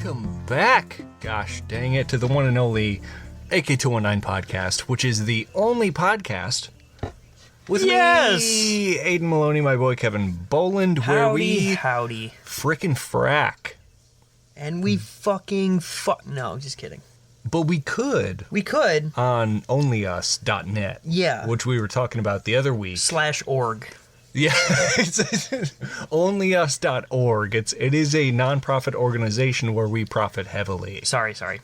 Welcome back, gosh dang it, to the one and only AK219 podcast, which is the only podcast with me, Aidan Maloney, my boy Kevan Boland, where we frickin' frack. And we fucking no, just kidding. But we could. On onlyus.net. Yeah. Which we were talking about the other week. /org. Yeah, it's onlyus.org. It is a non-profit organization where we profit heavily. Sorry. /gov.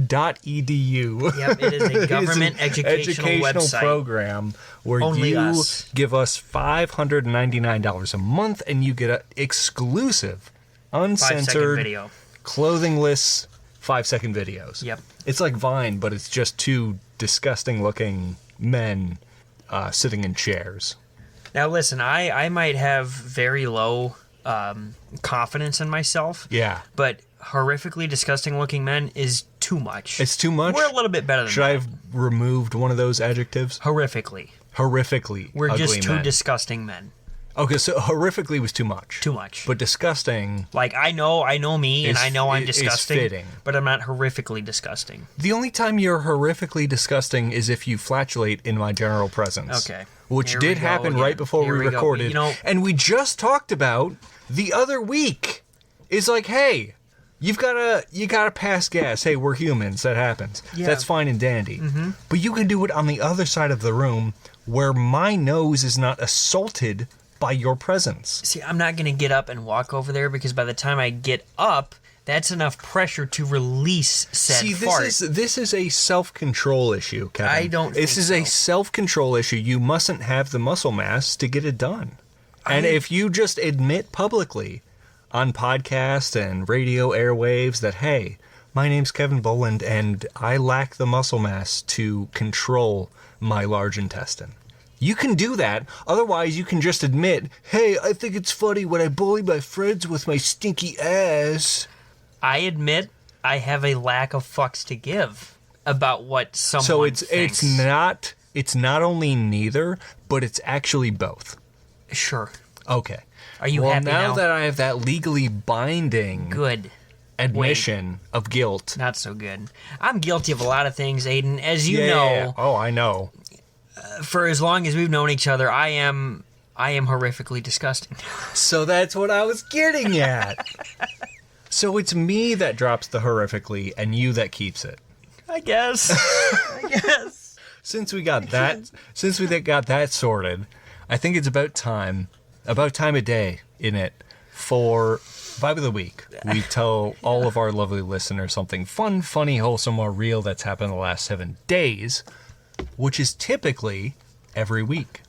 .edu. Yep, it is a government educational website. Program where Only you us. give us $599 a month and you get an exclusive, uncensored, video. clothingless 5-second videos. Yep. It's like Vine, but it's just two disgusting-looking men sitting in chairs. Now listen, I might have very low confidence in myself. Yeah. But horrifically disgusting looking men is too much. It's too much? We're a little bit better than Should that. I have removed one of those adjectives? Horrifically. Horrifically We're ugly just two men. disgusting men. Okay, so horrifically was too much. Too much. But disgusting... Like, I know me, and I know I'm disgusting. Is fitting. But I'm not horrifically disgusting. The only time you're horrifically disgusting is if you flatulate in my general presence. Okay. Which Here did we go happen again. right before Here we we go. recorded. You know- and we just talked about the other week. Is like, hey, you gotta pass gas. Hey, we're humans. That happens. Yeah. That's fine and dandy. Mm-hmm. But you can do it on the other side of the room where my nose is not assaulted by your presence. See, I'm not going to get up and walk over there because by the time I get up, that's enough pressure to release said fart. This is a self-control issue, Kevin. I don't This think is a self-control issue. You mustn't have the muscle mass to get it done. And if you just admit publicly on podcast and radio airwaves that, hey, my name's Kevan Boland and I lack the muscle mass to control my large intestine. You can do that. Otherwise, you can just admit, hey, I think it's funny when I bully my friends with my stinky ass. I admit I have a lack of fucks to give about what someone thinks. It's not only neither, but it's actually both. Sure. Okay. Are you happy now? Well, now that I have that legally binding Good. admission of guilt. Not so good. I'm guilty of a lot of things, Aidan. As you Yeah. know, Oh, I know. for as long as we've known each other, I am horrifically disgusting. So that's what I was getting at. So it's me that drops the horrifically and you that keeps it. I guess. Since we got that sorted, I think it's about time a day in it for Vibe of the Week. We tell all of our lovely listeners something fun, funny, wholesome, or real that's happened in the last 7 days, which is typically every week.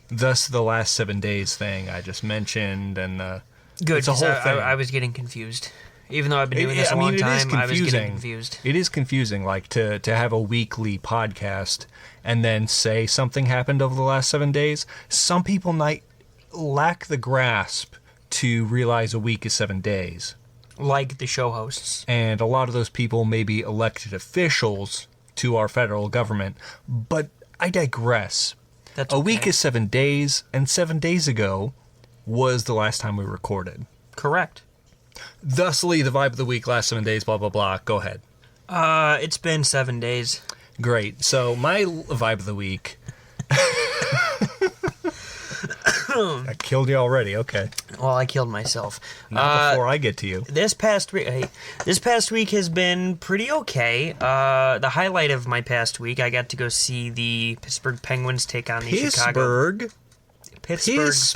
Thus, the last 7 days thing I just mentioned, and Good. it's a whole thing. I was getting confused. Even though I've been doing this a long time, I was getting confused. It is confusing, like, to have a weekly podcast and then say something happened over the last 7 days. Some people might lack the grasp to realize a week is 7 days. Like the show hosts. And a lot of those people may be elected officials to our federal government. But I digress. That's A okay. week is 7 days, and 7 days ago was the last time we recorded. Correct. Thusly, the vibe of the week, last 7 days, blah, blah, blah. Go ahead. It's been 7 days. Great. So my vibe of the week... I killed you already. Okay. Well, I killed myself. Not before I get to you. This past week has been pretty okay. The highlight of my past week, I got to go see the Pittsburgh Penguins take on the Pittsburgh Penguins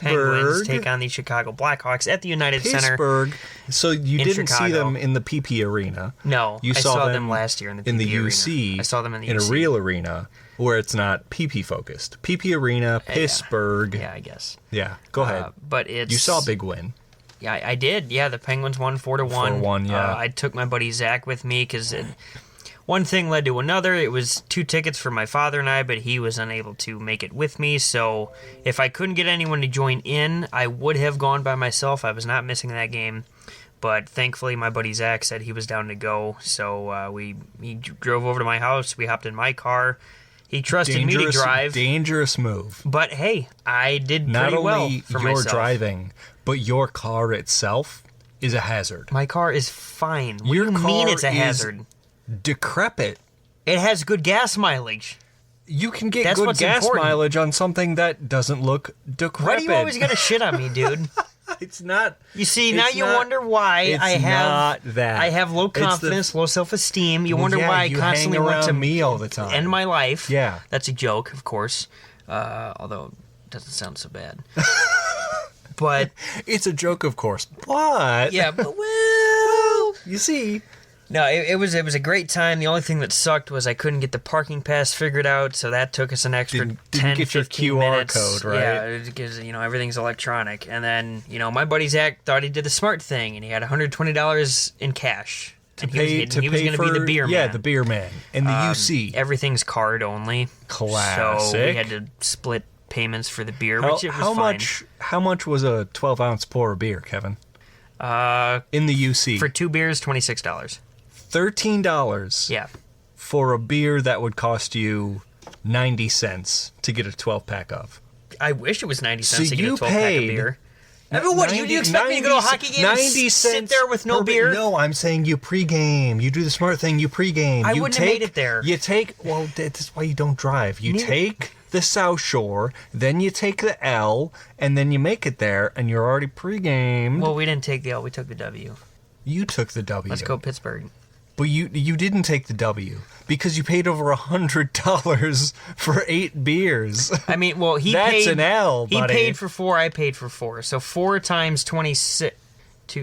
take on the Chicago Blackhawks at the United Center. Pittsburgh. So you didn't see Chicago. them in the PP arena. No, You I saw saw them them last year in the PP UC. arena. I saw them in the in UC. a real arena where it's not PP focused. PP arena, Pittsburgh. Yeah, I guess. Yeah, go ahead. But it's... You saw a big win. Yeah, I did. Yeah, the Penguins won 4-1. 4-1, yeah. I took my buddy Zach with me because one thing led to another. It was 2 tickets for my father and I, but he was unable to make it with me. So if I couldn't get anyone to join in, I would have gone by myself. I was not missing that game. But thankfully, my buddy Zach said he was down to go. So he drove over to my house. We hopped in my car. He trusted me to drive. Dangerous move. But hey, I did Not pretty well only for you're myself. driving, but your car itself is a hazard. My car is fine. What Your do you mean car it's a is hazard? Decrepit. It has good gas mileage. You can get That's good what's gas important. mileage on something that doesn't look decrepit. Why do you always gotta shit on me, dude? It's not. You see, it's now you not- wonder why it's I have not that. I have low It's the- confidence, low self-esteem. You wonder yeah, why I you constantly hang want to around me all the time. end my life. Yeah. That's a joke, of course. Although it doesn't sound so bad. But It's a joke, of course. But yeah, but well, you see, no, it was a great time. The only thing that sucked was I couldn't get the parking pass figured out, so that took us an extra Didn't 10, get your 15 QR minutes. code, right? Yeah, because everything's electronic. And then my buddy Zach thought he did the smart thing, and he had $120 in cash. And he was going to be the beer man. Yeah, the beer man in the UC. Everything's card only. Classic. So we had to split payments for the beer, How, which it was how fine. much? How much was a 12-ounce pour of beer, Kevin? In the UC, For 2 beers, $26. $13. Yeah. For a beer that would cost you 90 cents to get a 12-pack of. I wish it was 90 cents So to get a you 12-pack of paid beer. I mean, what, do you expect me to go to a hockey game 90 and sit cents there with no per beer? No, I'm saying you pregame. You do the smart thing. You pregame. I you wouldn't have made it there. You take. Well, that's why you don't drive. You Neither- take the South Shore, then you take the L, and then you make it there, and you're already pregamed. Well, we didn't take the L. We took the W. You took the W. Let's go Pittsburgh. But you didn't take the W because you paid over $100 for 8 beers. I mean, well, he That's paid... an L, He buddy. paid for 4, I paid for 4. So 4 times 26...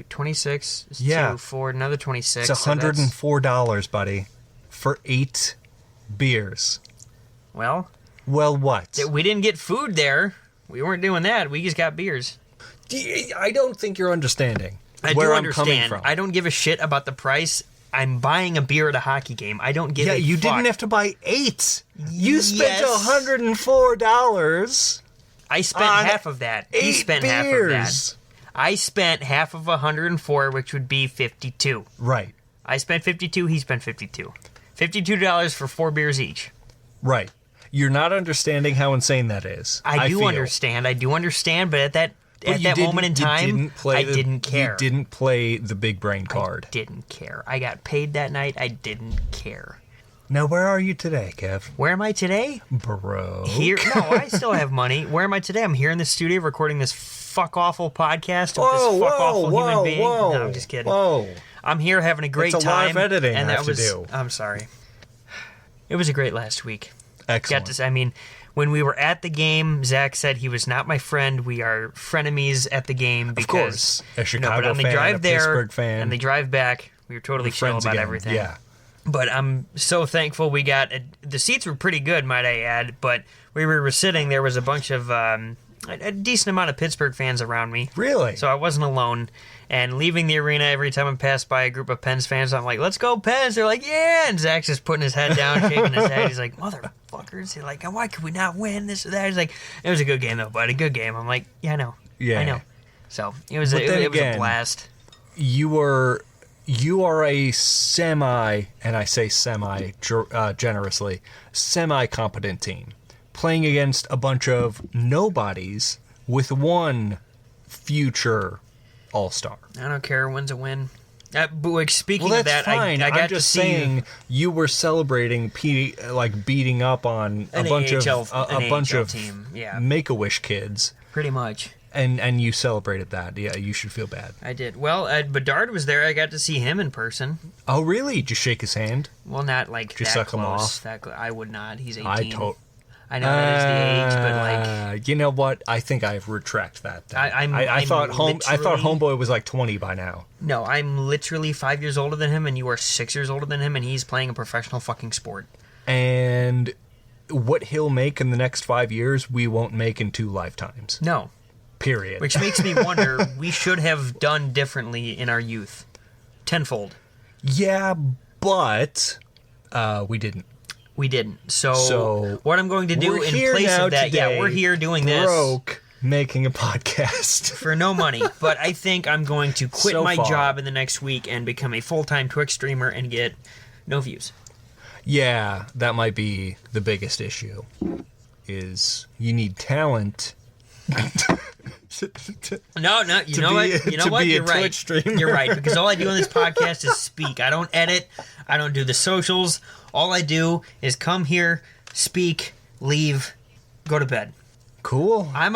26 is Yeah. 2, 4, another 26. It's so that's- $104, buddy, for 8 beers. Well, Well, what? we didn't get food there. We weren't doing that. We just got beers. I don't think you're understanding I where do I'm understand. coming from. I don't give a shit about the price. I'm buying a beer at a hockey game. I don't give a you fuck. didn't have to buy 8. You spent Yes. $104 I spent on half of that. 8 He spent beers. half of that. I spent half of 104, which would be 52. Right, I spent 52. He spent 52. $52 for 4 beers each. right. You're not understanding how insane that is. I do feel. understand. I do understand, but at that But you moment in didn't- you time, didn't play I the- didn't care. You didn't play the big brain card. I didn't care. I got paid that night. I didn't care. Now, where are you today, Kev? Where am I today? Bro. Here. No, I still have money. Where am I today? I'm here in the studio recording this fuck awful podcast with this fuck awful human being. No, I'm just kidding. Whoa. I'm here having a great It's a lot time. of editing and I that have to was. do. I'm sorry. It was a great last week. Excellent. Got to. I mean, when we were at the game, Zach said he was not my friend. We are frenemies at the game because course. A Chicago but on the fan, drive a there Pittsburgh fan. and the drive back, we were totally chill Friends about again. everything. Yeah. But I'm so thankful we got the seats were pretty good, might I add. But we were sitting, there was a bunch of a decent amount of Pittsburgh fans around me. Really? So I wasn't alone. And leaving the arena, every time I passed by a group of Pens fans, I'm like, "Let's go Pens!" They're like, "Yeah!" And Zach's just putting his head down, shaking his head. He's like, "Motherfuckers!" He's like, "Why could we not win this or that?" He's like, "It was a good game though, bud. A good game." I'm like, "Yeah, I know. Yeah. I know." So it was But then it was a again, blast. You are a semi, and I say semi generously, semi-competent team playing against a bunch of nobodies with one future all-star. I don't care. When's a win. But like, speaking Well, of that's that, fine. I got I'm just to see saying you were celebrating, like beating up on a An bunch AHL of a bunch AHL of team, yeah. Make-A-Wish kids, pretty much. and you celebrated that. Yeah, you should feel bad. I did. Well, Bedard was there. I got to see him in person. Oh, really? Did you shake his hand? Well, not like Did you that suck close. him off? I would not. He's 18. I I know that is the age, but like, you know what? I think I retract that. Then. I'm I thought literally- Homeboy was like 20 by now. no, I'm literally 5 years older than him, and you are 6 years older than him, and he's playing a professional fucking sport. And what he'll make in the next 5 years, we won't make in 2 lifetimes. No, Period. which makes me wonder we should have done differently in our youth, tenfold. Yeah, but we didn't. We didn't. So So, what I'm going to do We're in here place now of that, today, we're here doing this broke, making a podcast. for no money. But I think I'm going to quit So my far. job in the next week and become a full-time Twitch streamer and get no views. Yeah, that might be the biggest issue. Is you need talent No, you know what? You know what? You're right. Streamer. You're right, because all I do on this podcast is speak. I don't edit. I don't do the socials. All I do is come here, speak, leave, go to bed. Cool. I'm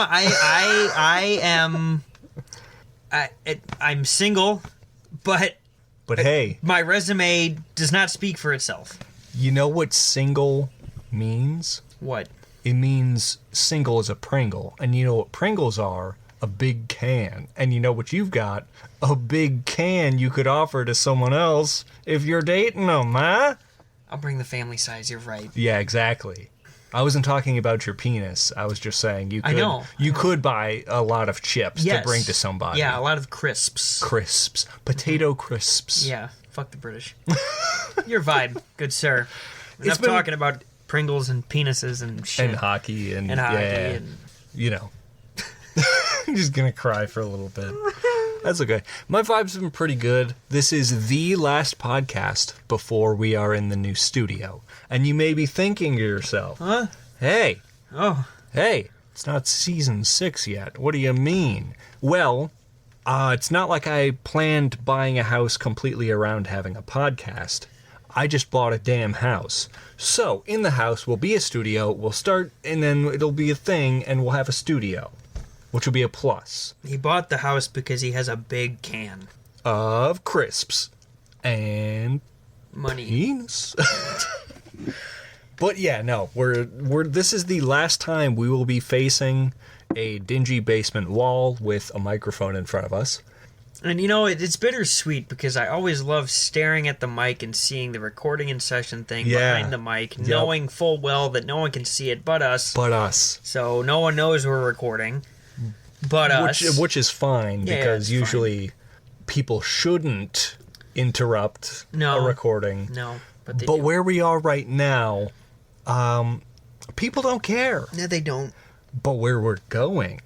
single, but hey, my resume does not speak for itself. you know what single means? What? It means single as a Pringle. And you know what Pringles are? A big can. And you know what you've got? A big can you could offer to someone else if you're dating them, huh? I'll bring the family size, you're right. Yeah, exactly. I wasn't talking about your penis. I was just saying you could could buy a lot of chips to bring to somebody. Yeah, a lot of crisps. Crisps. Potato crisps. Yeah, fuck the British. Your vibe, good sir. Enough talking about Pringles and penises and shit. And hockey and hockey yeah, and you know. I'm just gonna cry for a little bit. That's okay. My vibe's been pretty good. This is the last podcast before we are in the new studio. And you may be thinking to yourself, Huh? Hey, Hey, it's not season 6 yet. What do you mean? Well, it's not like I planned buying a house completely around having a podcast. I just bought a damn house. So, in the house will be a studio, we'll start, and then it'll be a thing, and we'll have a studio, which will be a plus. he bought the house because he has a big can. Of crisps. And Money. penis. But yeah, no, this is the last time we will be facing a dingy basement wall with a microphone in front of us. And you know, it's bittersweet because I always love staring at the mic and seeing the recording in session thing behind the mic, knowing full well that no one can see it but us. But us. So no one knows we're recording but us. Which is fine, because usually people shouldn't interrupt a recording. No, but where we are right now, people don't care. No, they don't. But where we're going,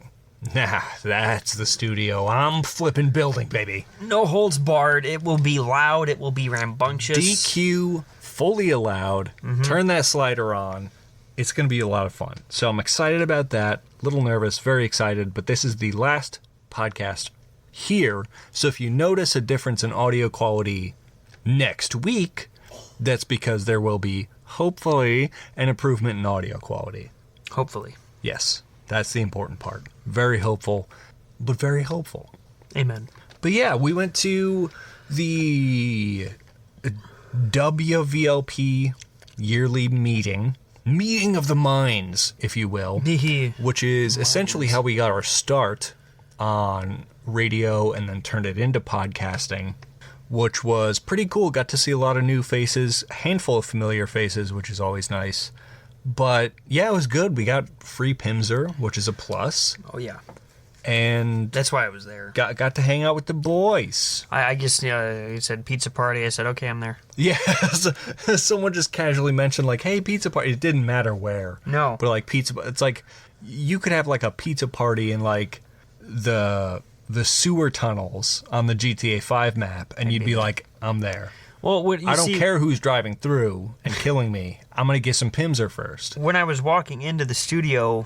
that's the studio. I'm flipping building, baby. No holds barred. It will be loud. It will be rambunctious. DQ, fully allowed. Turn that slider on. It's going to be a lot of fun. So I'm excited about that. A little nervous, very excited. But this is the last podcast here. So if you notice a difference in audio quality next week, that's because there will be, hopefully, an improvement in audio quality. Hopefully. Yes, that's the important part. Very hopeful, but very hopeful. Amen. But yeah, we went to the WVLP yearly meeting of the minds, if you will, which is essentially how we got our start on radio and then turned it into podcasting, which was pretty cool. Got to see a lot of new faces, a handful of familiar faces, which is always nice. But yeah, it was good. We got free Pimser, which is a plus. Oh, yeah. And that's why I was there. Got to hang out with the boys. I just, he said pizza party. I said, okay, I'm there. Yeah. Someone just casually mentioned, like, hey, pizza party. It didn't matter where. No. But, like, pizza, it's like, you could have, like, a pizza party in, like, the sewer tunnels on the GTA 5 map, and you'd be like, I'm there. Well, I don't care who's driving through and killing me. I'm going to get some Pimser first. When I was walking into the studio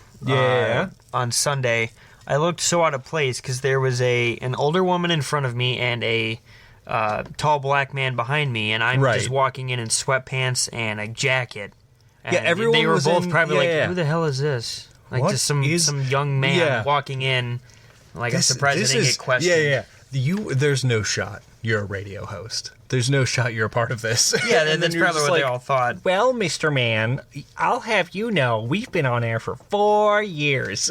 on Sunday, I looked so out of place because there was an older woman in front of me and a tall black man behind me, and I'm just walking in sweatpants and a jacket. And everyone they were was both probably who the hell is this? Like, what just some young man walking in. Like, I'm surprised I didn't get questioned. There's no shot you're a radio host. There's no shot you're a part of this. Yeah, that's probably what they all thought. Well, Mr. Man, I'll have you know, we've been on air for 4 years.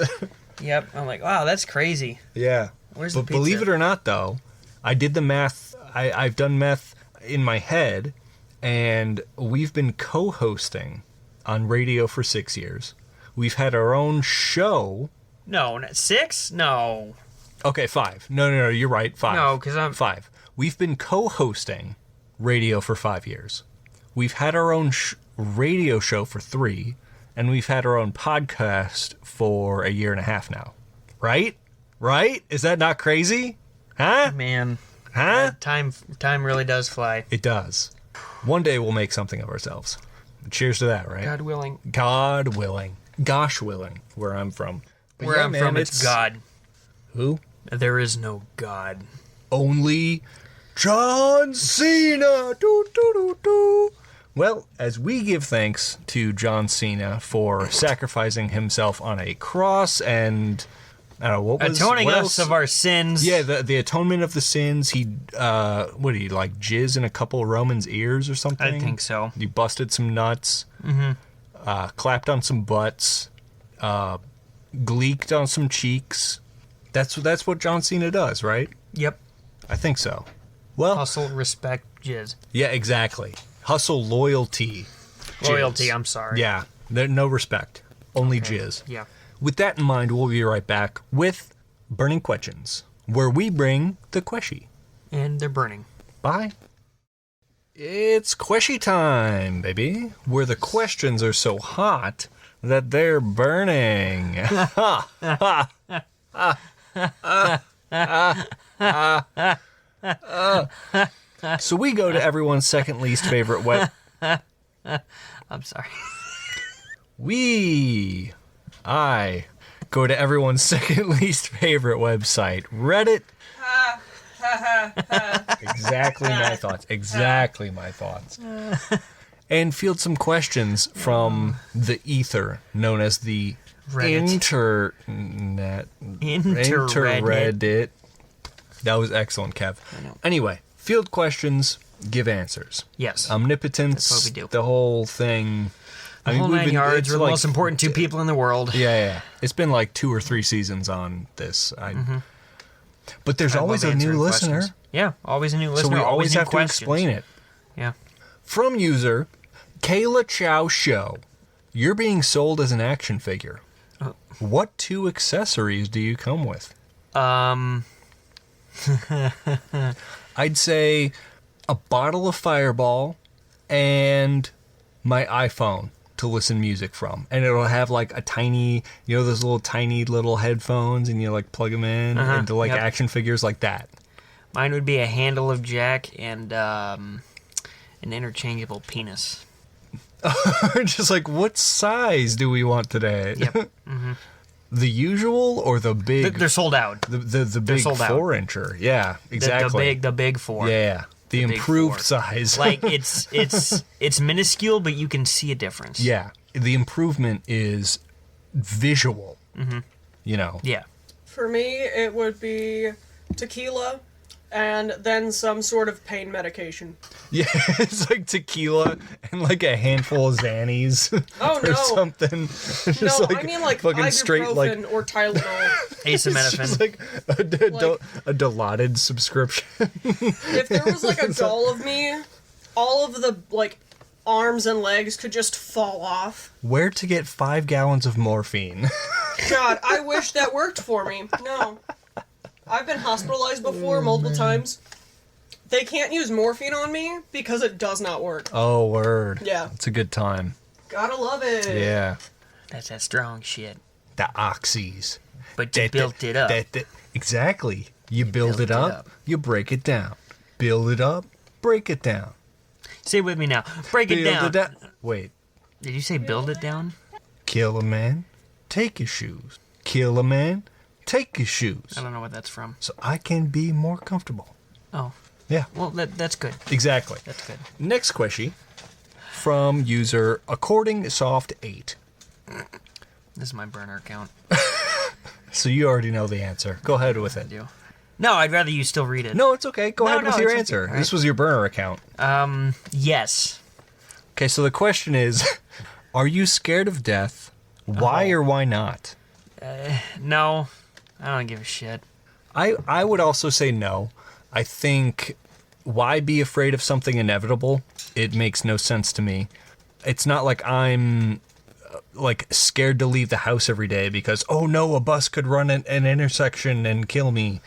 Yep. I'm like, wow, that's crazy. Yeah. Where's the pizza? But believe it or not, though, I did the math. I've done math in my head, and we've been co-hosting on radio for 6 years. We've had our own show. No, 6? No. Okay, 5. No, you're right. 5. No, because I'm 5. We've been co-hosting radio for 5 years. We've had our own radio show for 3, and we've had our own podcast for 1.5 years now. Right? Is that not crazy? Huh? Man. Huh? Time really does fly. It does. One day we'll make something of ourselves. Cheers to that, right? God willing. God willing. Gosh willing, where I'm from. But where I'm from, it's God. Who? There is no God. Only John Cena. Do, do, do, do. Well, as we give thanks to John Cena for sacrificing himself on a cross and I don't know what was Atoning what us else? of our sins. Yeah, the atonement of the sins. He what did he like jizz in a couple of Romans' ears or something? I think so. He busted some nuts. Clapped on some butts. Gleeked on some cheeks. That's what John Cena does, right? Yep. I think so. Well, Hustle, respect, jizz. yeah, exactly. Hustle, loyalty. Loyalty, jizz. I'm sorry. Yeah, no respect. Only jizz. Yeah. With that in mind, we'll be right back with Burning Questions, where we bring the queshy. And they're burning. Bye. It's queshy time, baby, where the questions are so hot that they're burning. So we go to everyone's second least favorite I'm sorry. I go to everyone's second least favorite website, Reddit. Exactly my thoughts. Exactly my thoughts. And field some questions from the ether, known as the Reddit. Interreddit. That was excellent, Kev. I know. Anyway, field questions, give answers. Yes. Omnipotence, That's what we do. the whole thing. The whole nine yards. it's We're the like- most important two people in the world. Yeah. It's been like 2 or 3 seasons on this. But there's I always love a new answering listener, questions. Yeah, always a new listener. so we always new have to questions. explain it. Yeah. From user Kayla Chow Show, you're being sold as an action figure. What 2 accessories do you come with? I'd say a bottle of Fireball and my iPhone to listen music from. And it'll have like a tiny, those little tiny little headphones and you like plug them in into like yep. action figures like that. Mine would be a handle of Jack and an interchangeable penis. Just like, what size do we want today? Yep. The usual or the big? They're sold out. The big sold out. 4-incher. Yeah, exactly. The big 4. Yeah, the big improved 4. size. Like it's minuscule, but you can see a difference. Yeah, the improvement is visual. Yeah. For me, it would be tequila and then some sort of pain medication. Yeah, it's like tequila and like a handful of Xannies Oh, or no. something. It's just No, I mean like fucking straight like ibuprofen or Tylenol. it's Acetaminophen. just like a Dilaudid subscription. If there was like a doll of me, all of the like arms and legs could just fall off. Where to get 5 gallons of morphine? God, I wish that worked for me. No. I've been hospitalized before multiple times. They can't use morphine on me because it does not work. Oh, word. Yeah. It's a good time. Gotta love it. Yeah. That's that strong shit. The oxys. But you built it up. Exactly. You build it built it up, up. you break it down. Build it up, break it down. Say it with me now. Break it Build down. Wait. Did you say build it down? Kill a man, take his shoes. Kill a man, take his shoes. I don't know what that's from. So I can be more comfortable. Oh. Yeah. Well, that's good. Exactly. That's good. Next question from user AccordingSoft8. This is my burner account. So you already know the answer. Go ahead with it. I do. No, I'd rather you still read it. No, it's okay. Go ahead with no, your it's answer. okay. All This right. was your burner account. Yes. Okay, so the question is, are you scared of death? Why or why not? No. I don't give a shit. I would also say no. I think, why be afraid of something inevitable? It makes no sense to me. It's not like I'm like scared to leave the house every day because, oh no, a bus could run at an intersection and kill me.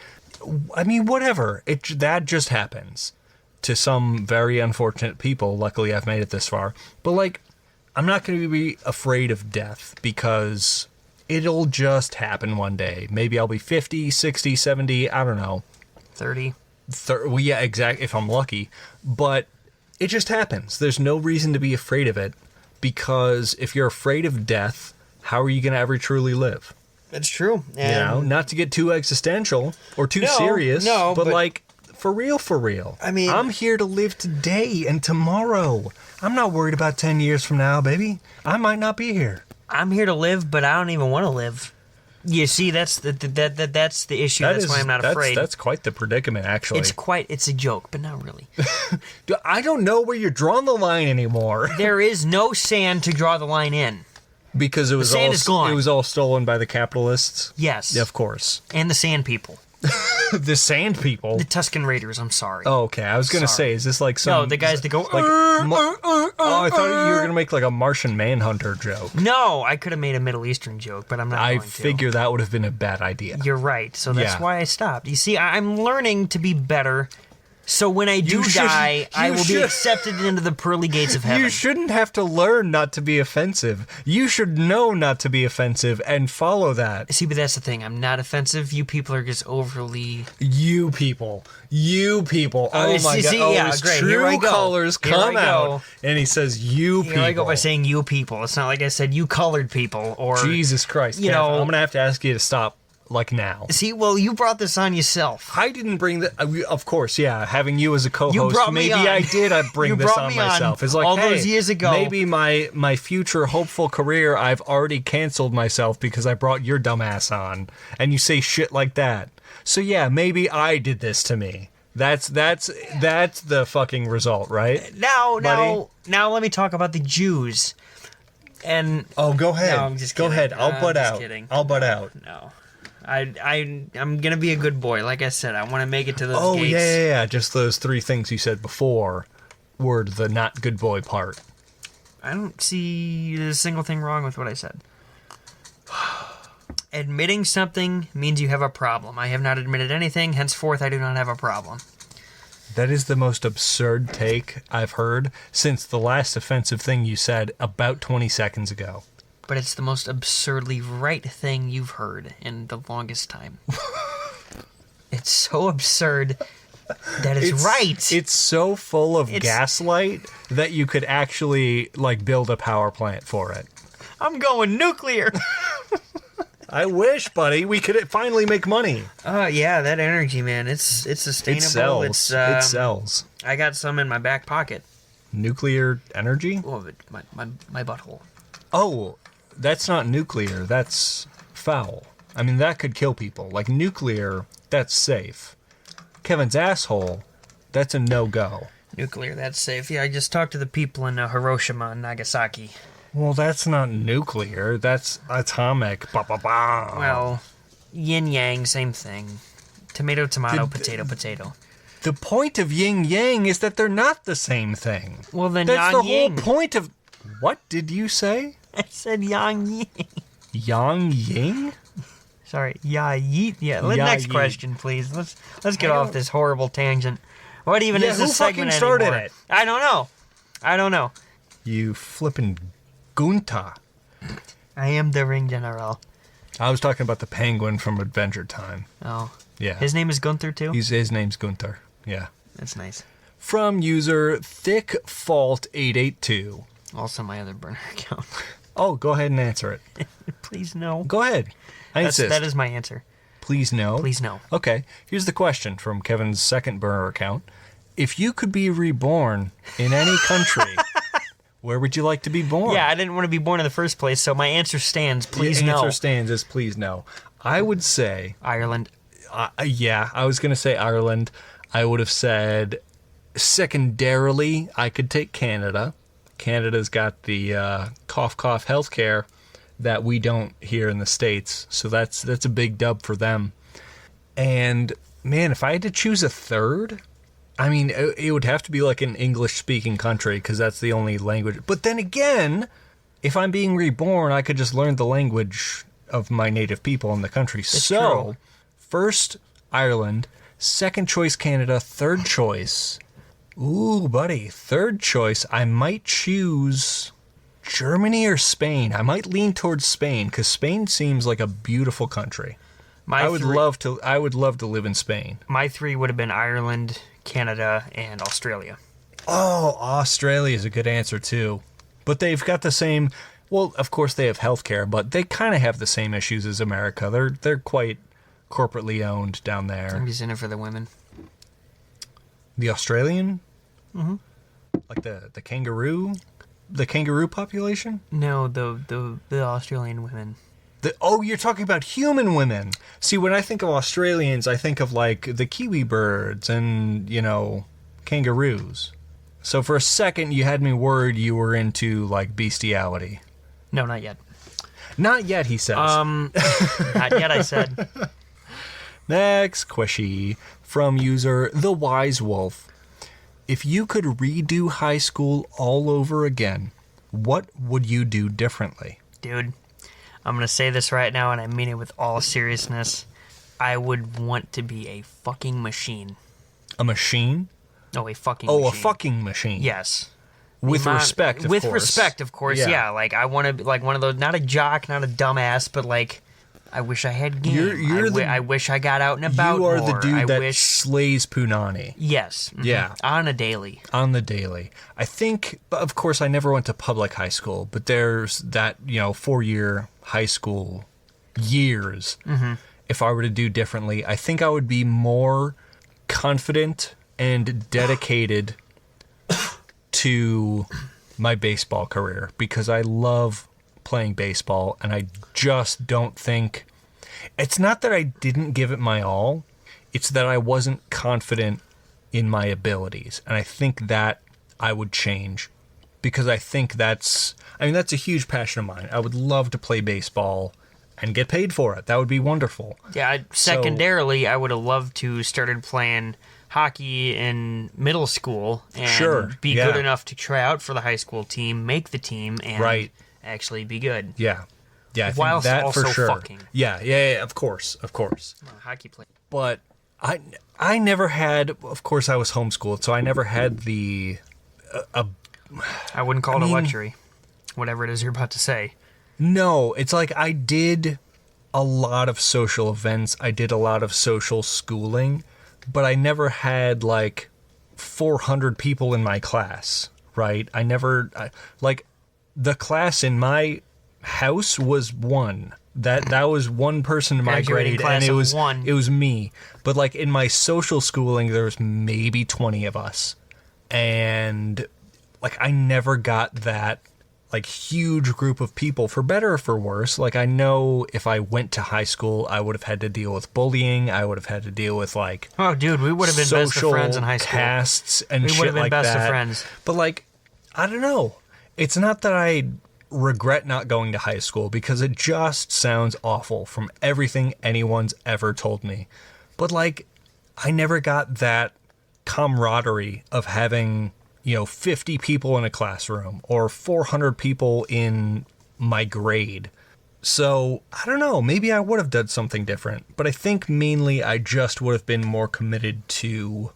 I mean, whatever. That just happens to some very unfortunate people. Luckily, I've made it this far. But like, I'm not going to be afraid of death because it'll just happen one day. Maybe I'll be 50, 60, 70, I don't know. 30. Well, yeah, exactly, if I'm lucky. But it just happens. There's no reason to be afraid of it because if you're afraid of death, how are you going to ever truly live? It's true. Not to get too existential or too No, serious, no, but but- like, for real. I mean- I'm here to live today and tomorrow. I'm not worried about 10 years from now, baby. I might not be here. I'm here to live, but I don't even want to live. You see, that's the issue. That's why I'm not afraid. That's quite the predicament, actually. It's a joke, but not really. I don't know where you're drawing the line anymore. There is no sand to draw the line in. Because it was sand is gone. It was all stolen by the capitalists. Yes. Yeah, of course. And the sand people. The sand people. The Tuscan Raiders, I'm sorry. Oh, okay. I was gonna say, is this like some? No, the guys that go. Like, oh, I thought you were gonna make like a Martian Manhunter joke. No, I could have made a Middle Eastern joke, but I'm not. I going to. figure that would have been a bad idea. You're right, so that's Yeah. why I stopped. You see, I'm learning to be better. So when I do die, I will be accepted into the pearly gates of heaven. You shouldn't have to learn not to be offensive. You should know not to be offensive and follow that. See, but that's the thing. I'm not offensive. You people are just overly. You people. Oh my see, god! Oh, yeah, his great. Here I true go. colors Here come I go. out, and he says, "You people." Here I go by saying you people. It's not like I said you colored people or. Jesus Christ! You Kev, know- I'm gonna have to ask you to stop, like now. See, well, you brought this on yourself. I didn't bring the. Of course, yeah. Having you as a You co-host, brought me maybe on. I did. I bring You this brought on me on myself. It's like, all hey, those years ago. maybe my future hopeful career, I've already canceled myself because I brought your dumbass on, and you say shit like that. So yeah, maybe I did this to me. That's the fucking result, right? Now, Buddy? let me talk about the Jews. And Oh, go ahead. No, I'm just go kidding. ahead. I'll I'm butt just out. kidding. I'll butt out. no, I'm gonna be a good boy. Like I said, I want to make it to those Oh gates. yeah. Just those three things you said before were the not good boy part. I don't see a single thing wrong with what I said. Admitting something means you have a problem. I have not admitted anything, henceforth I do not have a problem. That is the most absurd take I've heard since the last offensive thing you said about 20 seconds ago. But it's the most absurdly right thing you've heard in the longest time. It's so absurd that it's right. It's so full of It's- gaslight that you could actually like build a power plant for it. I'm going nuclear. I wish, buddy, we could finally make money. Yeah, that energy, man. It's sustainable. It sells. It sells. I got some in my back pocket. Nuclear energy? Oh, but my butthole. Oh, that's not nuclear. That's foul. I mean, that could kill people. Like nuclear, that's safe. Kevin's asshole, that's a no-go. Nuclear, that's safe. Yeah, I just talked to the people in Hiroshima and Nagasaki. Well, that's not nuclear. That's atomic. Ba, ba, ba. Well, yin yang, same thing. Tomato, tomato, The- potato, potato. The point of yin yang is that they're not the same thing. Well, then That's yang the yin. whole point of. What did you say? I said yang yin. Yang Ying? Sorry, ya yeet. Yeah. Ya Next yeet. question, please. Let's get I off don't- this horrible tangent. What even Yeah, is who this segment fucking started anymore? it? I don't know. You flippin' Gunta. I am the ring general. I was talking about the penguin from Adventure Time. Oh, Yeah. his name is Gunther too. His name's Gunther. Yeah. That's nice. From user thickfault882. Also, my other burner account. Oh, go ahead and answer it. Please no. Go ahead. I insist. That is my answer. Please no. Please no. Okay, here's the question from Kevin's second burner account. If you could be reborn in any country, where would you like to be born? Yeah, I didn't want to be born in the first place, so my answer stands. Please The no. answer stands as please no. I would say, Ireland. yeah, I was going to say Ireland. I would have said, secondarily, I could take Canada. Canada's got the cough healthcare that we don't here in the States, so that's a big dub for them. And man, if I had to choose a third, I mean, it would have to be like an English-speaking country because that's the only language. But then again, if I'm being reborn, I could just learn the language of my native people in the country. So, true. first Ireland, second choice Canada, third choice. Ooh, buddy, third choice. I might choose Germany or Spain. I might lean towards Spain because Spain seems like a beautiful country. I would love to live in Spain. My three would have been Ireland, Canada, and Australia. Oh, Australia is a good answer too. But they've got the same Well, of course they have healthcare, but they kind of have the same issues as America. They're quite corporately owned down there. I'm just in it for the women. The Australian? Mm-hmm. Like the kangaroo? The kangaroo population? No, the Australian women. You're talking about human women. See, when I think of Australians, I think of like the kiwi birds and, kangaroos. So for a second, you had me worried you were into like bestiality. No, not yet. Not yet, he says. Not yet, I said. Next question from user The Wise Wolf. If you could redo high school all over again, what would you do differently? Dude, I'm going to say this right now, and I mean it with all seriousness. I would want to be a fucking machine. A machine? Oh, a fucking machine. Oh, a fucking machine. Yes. With respect, of course. With respect, of course, yeah. Like, I want to be like one of those, not a jock, not a dumbass, but like, I wish I had game. I wish I got out and about more. You are more. the dude that slays Punani. Yes. Mm-hmm. Yeah. On a daily. On the daily. I think, of course, I never went to public high school, but there's that, 4-year high school years. Mm-hmm. If I were to do differently, I think I would be more confident and dedicated to my baseball career because I love playing baseball, and I just don't think... It's not that I didn't give it my all, it's that I wasn't confident in my abilities, and I think that I would change because I think that's a huge passion of mine. I would love to play baseball and get paid for it. That would be wonderful. Yeah, secondarily, I would have loved to started playing hockey in middle school and be good enough to try out for the high school team, make the team, and actually be good. Yeah. Yeah, I Whilst think that also for sure. fucking. Yeah, of course. Hockey player. But I never had, of course I was homeschooled, so I never had the... I wouldn't call it a luxury, whatever it is you're about to say. No, it's like I did a lot of social events, I did a lot of social schooling, but I never had like 400 people in my class, right? The class in my house was one. That was one person in my grade, and it was me. But like in my social schooling, there was maybe 20 of us, and like I never got that like huge group of people, for better or for worse. Like I know if I went to high school, I would have had to deal with bullying. I would have had to deal with like dude, we would have been best of friends in high school. Casts and we shit would have been like best that. of friends. But like I don't know. It's not that I regret not going to high school because it just sounds awful from everything anyone's ever told me. But like I never got that camaraderie of having 50 people in a classroom or 400 people in my grade. So, I don't know, maybe I would have done something different, but I think mainly I just would have been more committed to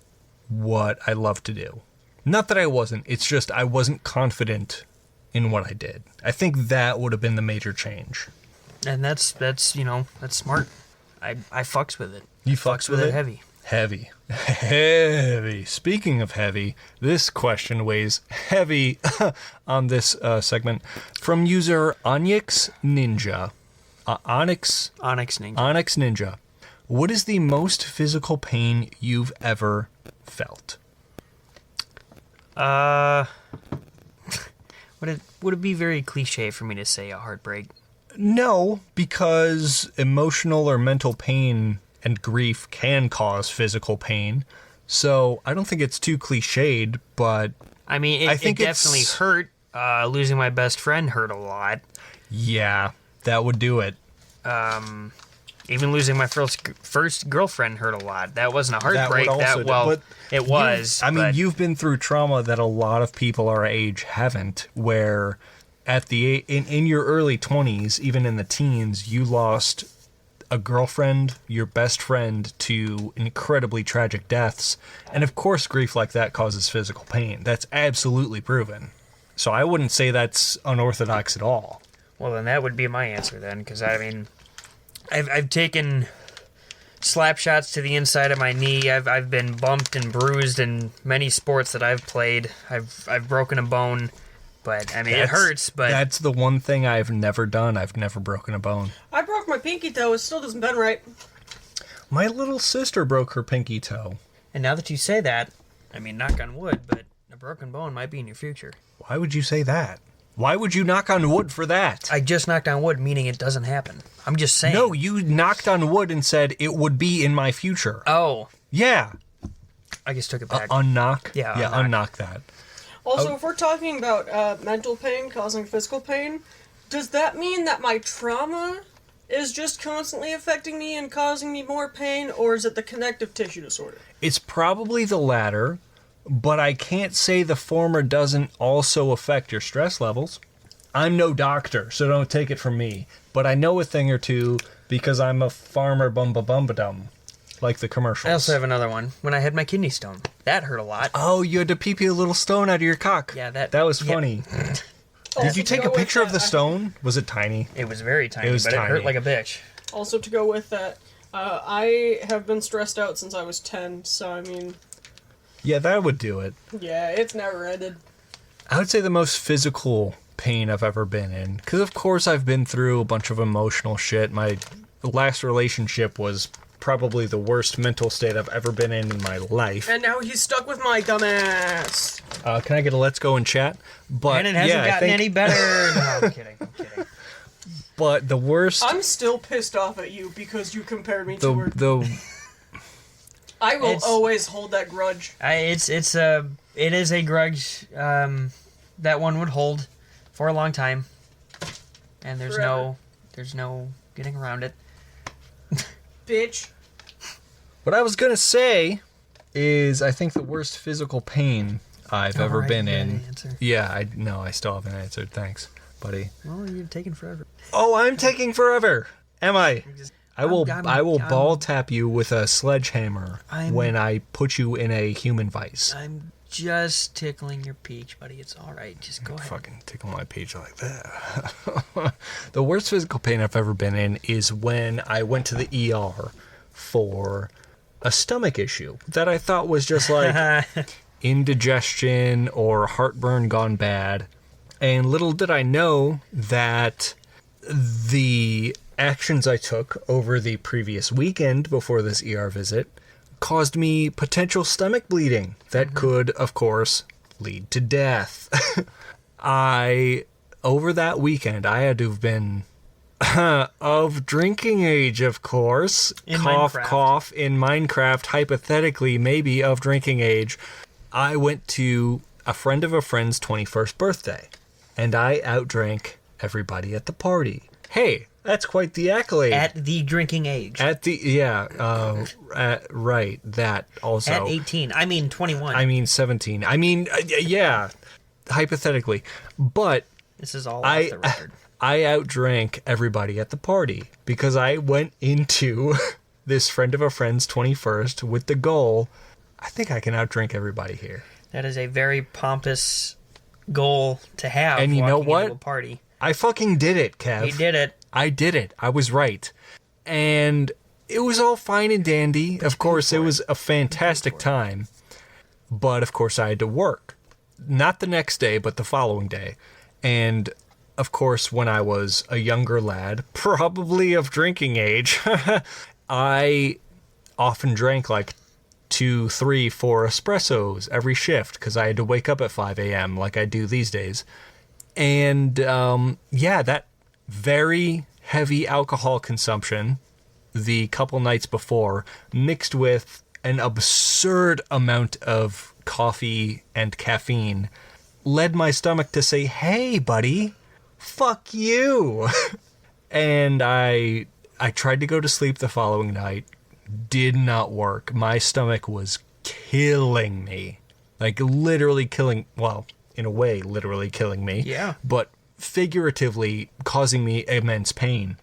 what I love to do. Not that I wasn't, it's just I wasn't confident in what I did. I think that would have been the major change. And that's smart. I fucks with it. You fucks with it? Heavy. Heavy. Speaking of heavy, this question weighs heavy on this segment from user Onyx Ninja. Onyx Ninja. What is the most physical pain you've ever felt? Would it be very cliche for me to say a heartbreak? No, because emotional or mental pain and grief can cause physical pain. So I don't think it's too cliched, but I mean, it definitely hurt. Losing my best friend hurt a lot. Yeah, that would do it. Even losing my first girlfriend hurt a lot. That wasn't a heartbreak. It was. You've been through trauma that a lot of people our age haven't, where at in your early 20s, even in the teens, you lost a girlfriend, your best friend, to incredibly tragic deaths. And of course, grief like that causes physical pain. That's absolutely proven. So I wouldn't say that's unorthodox at all. Well, then that would be my answer then, because I've taken slap shots to the inside of my knee. I've been bumped and bruised in many sports that I've played. I've broken a bone. But, I mean, it hurts, but... That's the one thing I've never done. I've never broken a bone. I broke my pinky toe. It still doesn't bend right. My little sister broke her pinky toe. And now that you say that, I mean, knock on wood, but a broken bone might be in your future. Why would you say that? Why would you knock on wood for that? I just knocked on wood, meaning it doesn't happen. I'm just saying. No, you knocked on wood and said it would be in my future. Oh. Yeah. I just took it back. Unknock? Yeah, Yeah, unknock that. Also, if we're talking about mental pain causing physical pain, does that mean that my trauma is just constantly affecting me and causing me more pain, or is it the connective tissue disorder? It's probably the latter, but I can't say the former doesn't also affect your stress levels. I'm no doctor, so don't take it from me, but I know a thing or two because I'm a farmer bumba-bumba-dum, like the commercials. I also have another one. When I had my kidney stone. That hurt a lot. Oh, you had to pee a little stone out of your cock. Yeah, that was funny. Did you take a picture of the stone? Was it tiny? It was very tiny, It it hurt like a bitch. Also, to go with that, I have been stressed out since I was 10, so I mean... Yeah, that would do it. Yeah, it's never ended. I would say the most physical pain I've ever been in. Because, of course, I've been through a bunch of emotional shit. My last relationship was probably the worst mental state I've ever been in my life. And now he's stuck with my dumbass. Can I get a let's go and chat? But And it hasn't gotten any better. No, I'm kidding. But the worst... I'm still pissed off at you because you compared me to her. I will always hold that grudge. It is a grudge that one would hold for a long time, and there's no getting around it. Bitch. What I was gonna say is I think the worst physical pain I've ever been in. Yeah, I still haven't answered. Thanks, buddy. Well, you're taking forever. Oh, I'm taking forever. Am I? I will ball tap you with a sledgehammer when I put you in a human vice. I'm just tickling your peach, buddy. It's all right. Just go ahead. Fucking tickle my peach like that. The worst physical pain I've ever been in is when I went to the ER for a stomach issue that I thought was just like indigestion or heartburn gone bad. And little did I know that the actions I took over the previous weekend before this ER visit caused me potential stomach bleeding that could, of course, lead to death. Over that weekend, I had to have been of drinking age, of course. In cough, Minecraft. cough. In Minecraft, hypothetically, maybe of drinking age. I went to a friend of a friend's 21st birthday, and I outdrank everybody at the party. Hey, that's quite the accolade. At the drinking age. Right, that also. At 18. I mean 21. I mean 17. I mean, yeah, hypothetically. But this is all off the record. I outdrank everybody at the party because I went into this friend of a friend's 21st with the goal, I think I can outdrink everybody here. That is a very pompous goal to have. And you know walking what? into a party. I fucking did it, Kev. He did it. I did it. I was right. And it was all fine and dandy. Of course, it was a fantastic time. But, of course, I had to work. Not the next day, but the following day. And, of course, when I was a younger lad, probably of drinking age, I often drank like 2, 3, 4 espressos every shift because I had to wake up at 5 a.m. like I do these days. And, that very heavy alcohol consumption the couple nights before, mixed with an absurd amount of coffee and caffeine, led my stomach to say, hey, buddy, fuck you. And I tried to go to sleep the following night. Did not work. My stomach was killing me. Like, literally killing, well, in a way, literally killing me. Yeah. But figuratively causing me immense pain.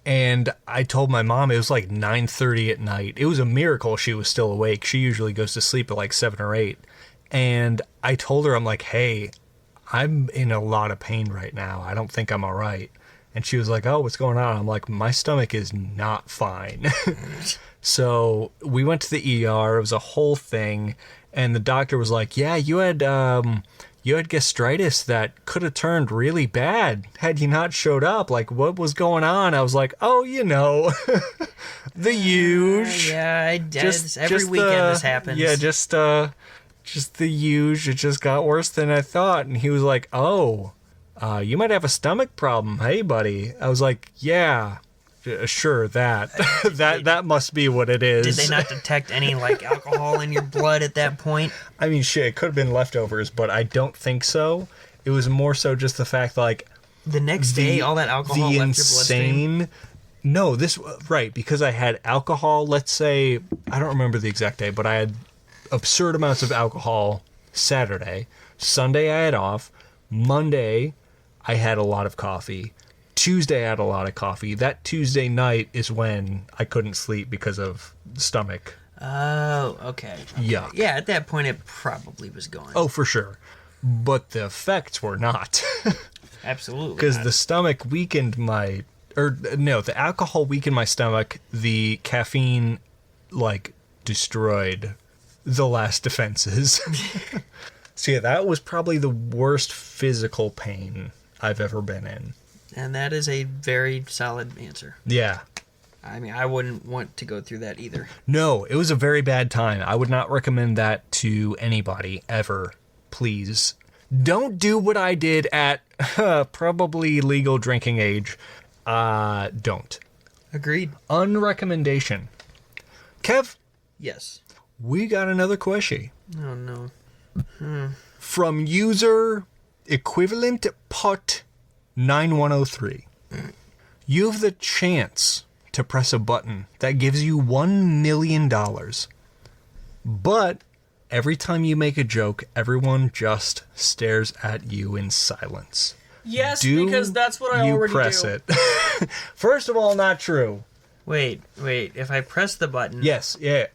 And I told my mom, it was like 9:30 at night. It was a miracle she was still awake. She usually goes to sleep at like 7 or 8. And I told her, I'm like, hey, I'm in a lot of pain right now. I don't think I'm all right. And she was like, oh, what's going on? I'm like, my stomach is not fine. So we went to the ER. It was a whole thing. And the doctor was like, yeah, you had you had gastritis that could have turned really bad had you not showed up. Like, what was going on? I was like, oh, the huge. Yeah, every weekend this happens. Yeah, just the huge. It just got worse than I thought. And he was like, oh, you might have a stomach problem. Hey, buddy. I was like, yeah. Sure, that must be what it is. Did they not detect any alcohol in your blood at that point? I mean, shit, it could have been leftovers, but I don't think so. It was more so just the fact, the next day, all that alcohol left your bloodstream. No, right, because I had alcohol. Let's say, I don't remember the exact day, but I had absurd amounts of alcohol Saturday. Sunday I had off. Monday I had a lot of coffee. Tuesday I had a lot of coffee. That Tuesday night is when I couldn't sleep because of the stomach. Oh, okay. Yuck. Yeah, at that point it probably was gone. Oh, for sure. But the effects were not. Absolutely. Because the stomach weakened the alcohol weakened my stomach. The caffeine, destroyed the last defenses. So yeah, that was probably the worst physical pain I've ever been in. And that is a very solid answer. Yeah. I mean, I wouldn't want to go through that either. No, it was a very bad time. I would not recommend that to anybody, ever. Please. Don't do what I did at probably legal drinking age. Don't. Agreed. Unrecommendation. Kev? Yes. We got another question. Oh, no. From user equivalent pot 9103. You have the chance to press a button that gives you $1 million. But every time you make a joke, everyone just stares at you in silence. Yes, because that's what I already do. You press it. First of all, not true. Wait. If I press the button... Yes, yeah.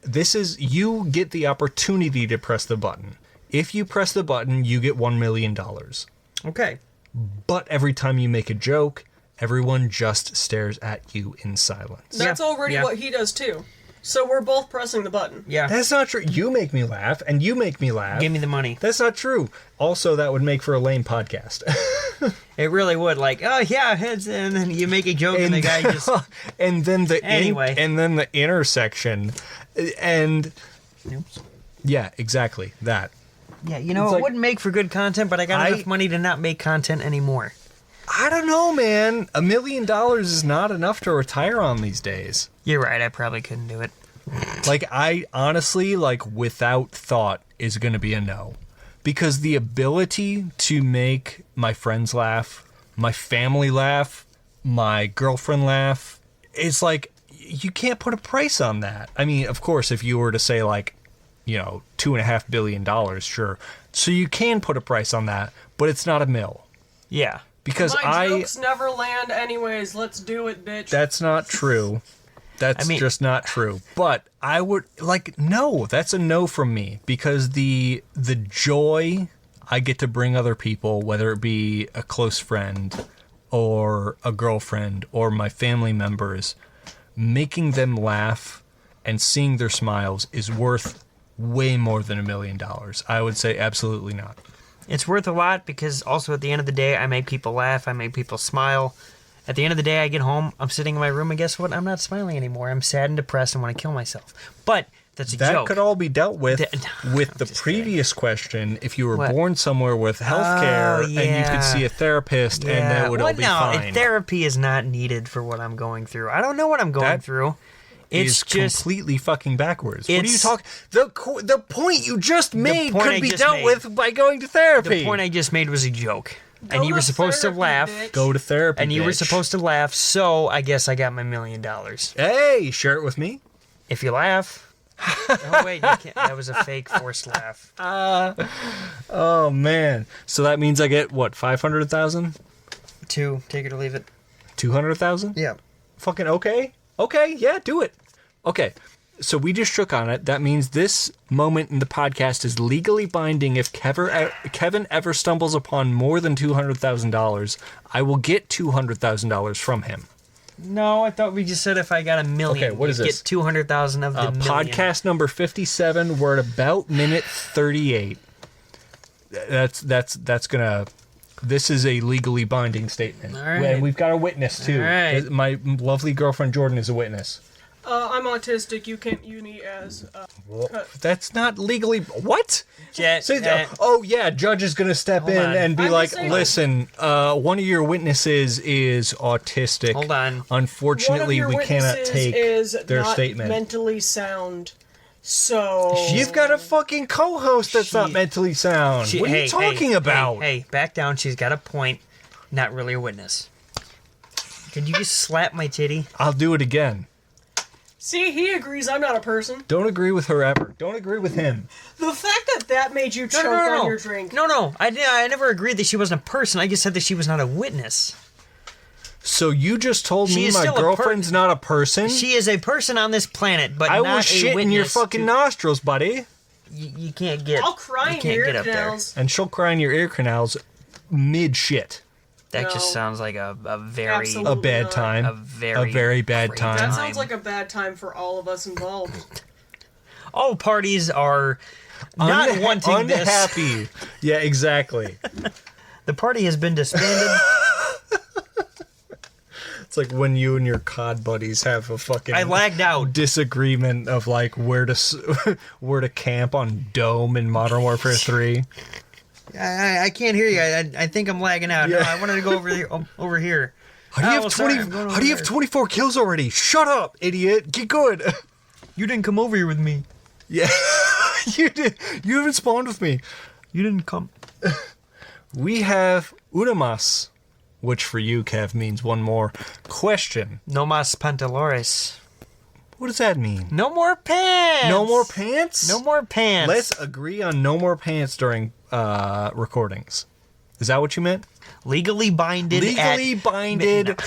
You get the opportunity to press the button. If you press the button, you get $1 million. Okay. But every time you make a joke, everyone just stares at you in silence. That's already what he does too. So we're both pressing the button. Yeah. That's not true. You make me laugh, and you make me laugh. Give me the money. That's not true. Also, that would make for a lame podcast. It really would. Oh yeah, and then you make a joke, and the guy just. And then Anyway. then the intersection, and. Oops. Yeah, exactly that. Yeah, it wouldn't make for good content, but I got enough money to not make content anymore. I don't know, man. $1 million is not enough to retire on these days. You're right. I probably couldn't do it. I honestly, without thought, is going to be a no. Because the ability to make my friends laugh, my family laugh, my girlfriend laugh, it's you can't put a price on that. I mean, of course, if you were to say, $2.5 billion, sure. So you can put a price on that, but it's not $1 million. Yeah. Because my jokes never land anyways. Let's do it, bitch. That's not true. That's just not true. But I would no. That's a no from me because the joy I get to bring other people, whether it be a close friend or a girlfriend or my family members, making them laugh and seeing their smiles is worth way more than $1 million. I would say absolutely not. It's worth a lot because also at the end of the day, I make people laugh. I make people smile. At the end of the day, I get home, I'm sitting in my room, and guess what? I'm not smiling anymore. I'm sad and depressed and want to kill myself. But that's a joke. That could all be dealt with the previous question. If you were born somewhere with health care and you could see a therapist and that would all be fine. Therapy is not needed for what I'm going through. I don't know what I'm going through. It's just completely fucking backwards. What are you talking? The point you just made could be dealt with by going to therapy. The point I just made was a joke. And you were supposed to laugh. Go to therapy. And you were supposed to laugh, so I guess I got my $1 million. Hey, share it with me. If you laugh. Oh, wait, you can't. That was a fake forced laugh. Oh, man. So that means I get, what, 500,000? 2. Take it or leave it. 200,000? Yeah. Fucking okay. Okay, yeah, do it. Okay. So we just shook on it. That means this moment in the podcast is legally binding. If Kevan ever stumbles upon more than $200,000, I will get $200,000 from him. No, I thought we just said if I got $1 million, okay, what is this? Get 200,000 of the million. Podcast number 57. We're at about minute 38. that's gonna. This is a legally binding statement. All right. And we've got a witness too. All right. My lovely girlfriend Jordan is a witness. I'm autistic. You can't use me as. That's not legally. What? Jet, Oh yeah, judge is gonna step in on. and be I'm like, just saying- listen, one of your witnesses is autistic. Hold on. Unfortunately, One of your we cannot witnesses take is their not statement. mentally sound. So You've got a fucking co-host that's not mentally sound. What are you talking about? Hey, back down. She's got a point. Not really a witness. Could you just slap my titty? I'll do it again. see, he agrees I'm not a person. Don't agree with her ever. Don't agree with him. The fact that made you choke on your drink. No. I never agreed that she wasn't a person. I just said that she was not a witness. So you just told She me is my still a girlfriend's not a person? She is a person on this planet, but I not was a shit witness. in your fucking nostrils, buddy. You can't get. I'll cry you in can't your get ear up there. canals. And she'll cry in your ear canals mid-shit. That No. just sounds like a very Absolutely. A bad not. time. a very very bad great time. That sounds like a bad time for all of us involved. all parties are not wanting this. unhappy. Yeah, exactly. The party has been disbanded. It's like when you and your COD buddies have a fucking I lagged out. disagreement of like where to camp on Dome in Modern Warfare 3. I can't hear you. I think I'm lagging out. Yeah. No, I wanted to go over here. How do you Oh, have well, sorry, 20? I'm going How over do you have there. 24 kills already? Shut up, idiot. Get good. You didn't come over here with me. Yeah, you did. You haven't spawned with me. You didn't come. We have Unamas, which for you, Kev, means one more question. No más pantalones. What does that mean? No more pants. No more pants? No more pants. Let's agree on no more pants during recordings. Is that what you meant? legally binded. Legally binded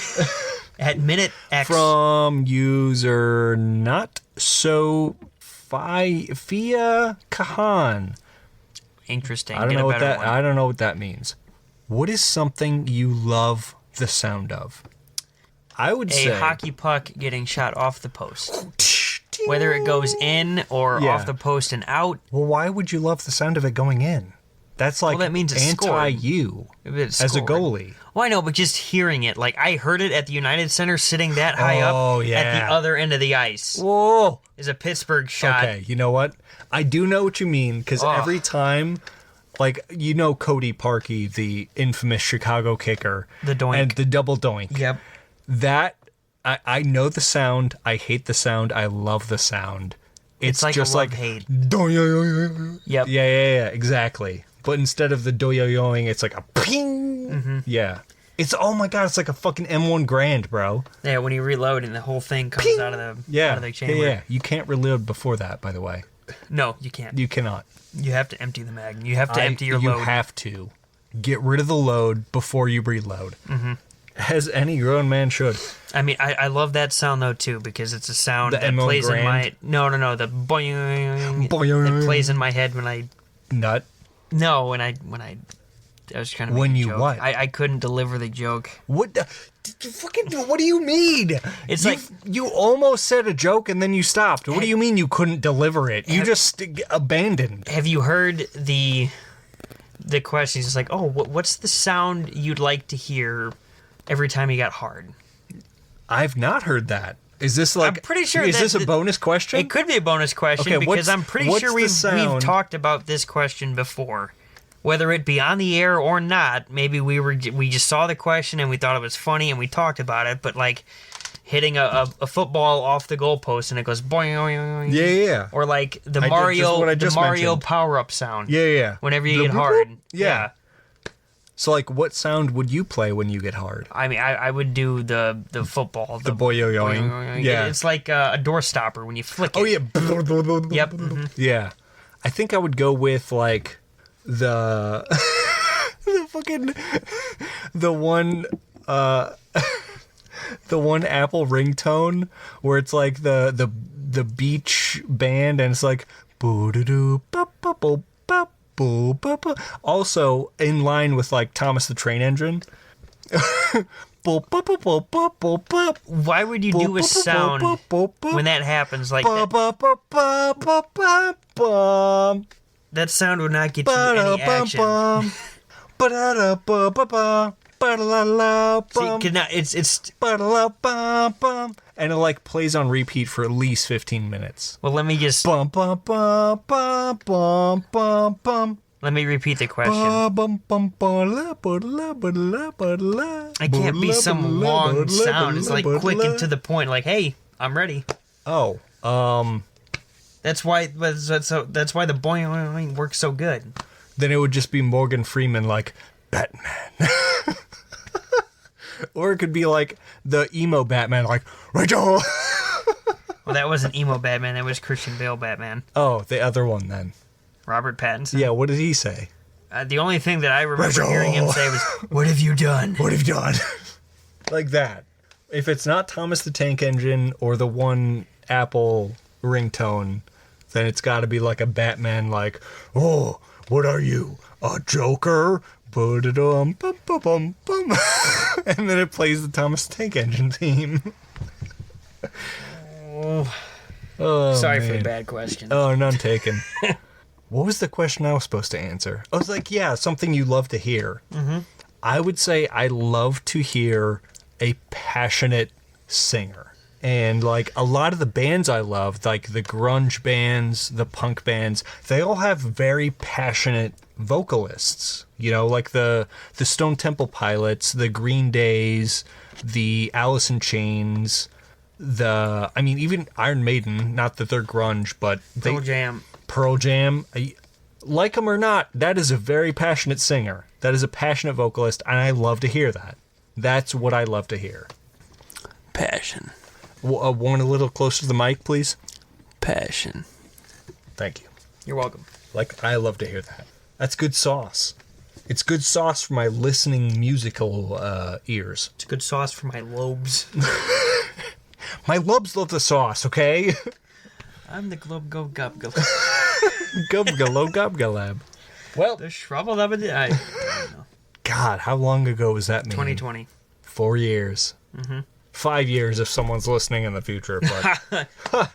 at minute X. from user not so Fia Kahan. Interesting. I don't Get know a what better that. one. I don't know what that means. What is something you love the sound of? I would A say hockey puck getting shot off the post. Whether it goes in or Yeah. off the post and out, Well, why would you love the sound of it going in? That's like that means it's scored. anti-you if it's as a scored. goalie. Well, I know, but just hearing it, like I heard it at the United Center sitting that high Oh, up yeah. at the other end of the ice. Whoa. Is a Pittsburgh shot. Okay, you know what? I do know what you mean because Ugh. every time, like you know, Cody Parkey, the infamous Chicago kicker, The doink. and the double doink. Yep. That I know the sound. I hate the sound. I love the sound. It's like a just like love-hate. Yeah, Yep. yeah, exactly. But instead of the doyoyoing, it's like a ping. Mm-hmm. Yeah. It's oh my god, it's like a fucking M1 Grand, bro. Yeah, when you reload and the whole thing comes out of the chamber. Yeah. You can't reload before that, by the way. No, you can't. You cannot. You have to empty the mag. You have to empty your you load. have to get rid of the load before you reload. Mm-hmm. As any grown man should. I mean, I love that sound though too because it's a sound The that M1 plays in my Grand? the boing Boing. that plays in my head when I Nut. when I was trying to make When a you joke. what? I couldn't deliver the joke. What? Fucking. What do you mean? It's you, like- you almost said a joke and then you stopped. What do you mean you couldn't deliver it? You just abandoned. Have you heard the questions? It's like, oh, what's the sound you'd like to hear every time you got hard? I've not heard that. Is this like? I'm pretty sure Is that this a the- bonus question? It could be a bonus question Okay, because what's- I'm pretty what's sure the we've sound? talked about this question before. Whether it be on the air or not, maybe we just saw the question and we thought it was funny and we talked about it, but like hitting a football off the goalpost and it goes boing, Yeah. or like the I did just what I just Mario mentioned. power up sound. Yeah. Whenever you The get whoop hard. whoop? Yeah. So like, what sound would you play when you get hard? I mean, I would do the football. The boyo-yoing. Yeah. It's like a door stopper when you flick it. Oh yeah. Yep. mhm. Yeah. I think I would go with like the the fucking the one the one Apple ringtone where it's like the beach band and it's like boo-doo-doo, ba-ba-bo, ba-boo, ba-ba. Also in line with like Thomas the Train Engine. Why would you do a sound when that happens like that? That sound would not get you any action. It's and it like plays on repeat for at least 15 minutes. Well, let me just let me repeat the question. I can't be some long sound. It's like quick and to the point. Like, hey, I'm ready. Oh, that's why the boing works so good. Then it would just be Morgan Freeman like Batman. Or it could be like the emo Batman, like Rachel. Well, that wasn't emo Batman. That was Christian Bale Batman. Oh, the other one then. Robert Pattinson. Yeah, what did he say? The only thing that I remember hearing him say was, "What have you done? What have you done?" Like that. If it's not Thomas the Tank Engine or the one Apple ringtone, then it's got to be like a Batman, like, "Oh, what are you, a Joker?" Ba-da-dum, bum-ba-bum, bum. And then it plays the Thomas the Tank Engine theme. Oh, sorry man. for the bad question. Oh, none taken. What was the question I was supposed to answer? I was like, yeah, something you love to hear. Mm-hmm. I would say I love to hear a passionate singer. And like a lot of the bands I love, like the grunge bands, the punk bands, they all have very passionate vocalists. You know, like the Stone Temple Pilots, the Green Days, the Alice in Chains, even Iron Maiden, not that they're grunge, but Pearl Jam. Like them or not, that is a very passionate singer. That is a passionate vocalist, and I love to hear that. That's what I love to hear. Passion. One a little closer to the mic, please. Passion. Thank you. You're welcome. Like, I love to hear that. That's good sauce. It's good sauce for my listening musical ears. It's good sauce for my lobes. My lobes love the sauce, okay? I'm the globe go gub gub. Gub-galo gub-galab. Well, The shrubble of it. I don't know. God, how long ago was that? 2020. 4 years. Mm-hmm. 5 years if someone's listening in the future, but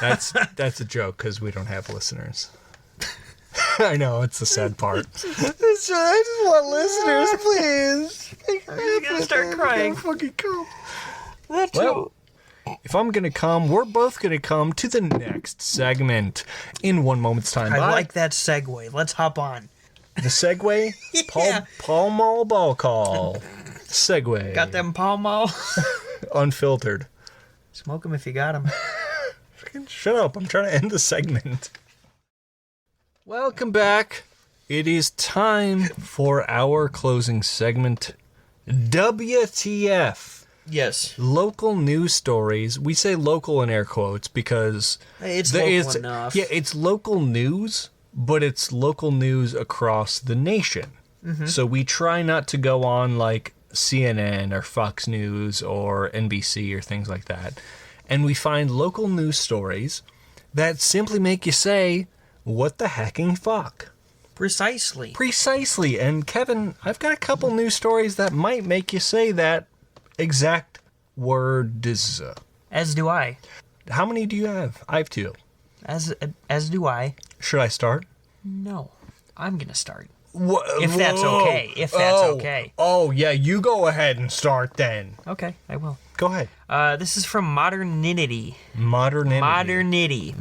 that's a joke because we don't have listeners. I know, it's the sad part. I just want listeners, please. I'm gonna start crying. Fucking come. Well, if I'm gonna come, we're both gonna come to the next segment in 1 moment's time. I like that segue. Let's hop on. The segue? Yeah. Paul Mall Ball Call. Segue. Got them Pall Mall? Unfiltered. Smoke them if you got them. Shut up. I'm trying to end the segment. Welcome back. It is time for our closing segment. WTF. Yes. Local news stories. We say local in air quotes because It's local enough. Yeah, it's local news, but it's local news across the nation. Mm-hmm. So we try not to go on like CNN or Fox News or NBC or things like that. And we find local news stories that simply make you say, what the hecking fuck? Precisely. And Kevin, I've got a couple news stories that might make you say that exact word. As do I. How many do you have? I have 2. As do I. Should I start? No. I'm gonna start. If that's okay. If that's okay. Oh, yeah, you go ahead and start then. Okay, I will. Go ahead. This is from Modernity. Modern Modern titties.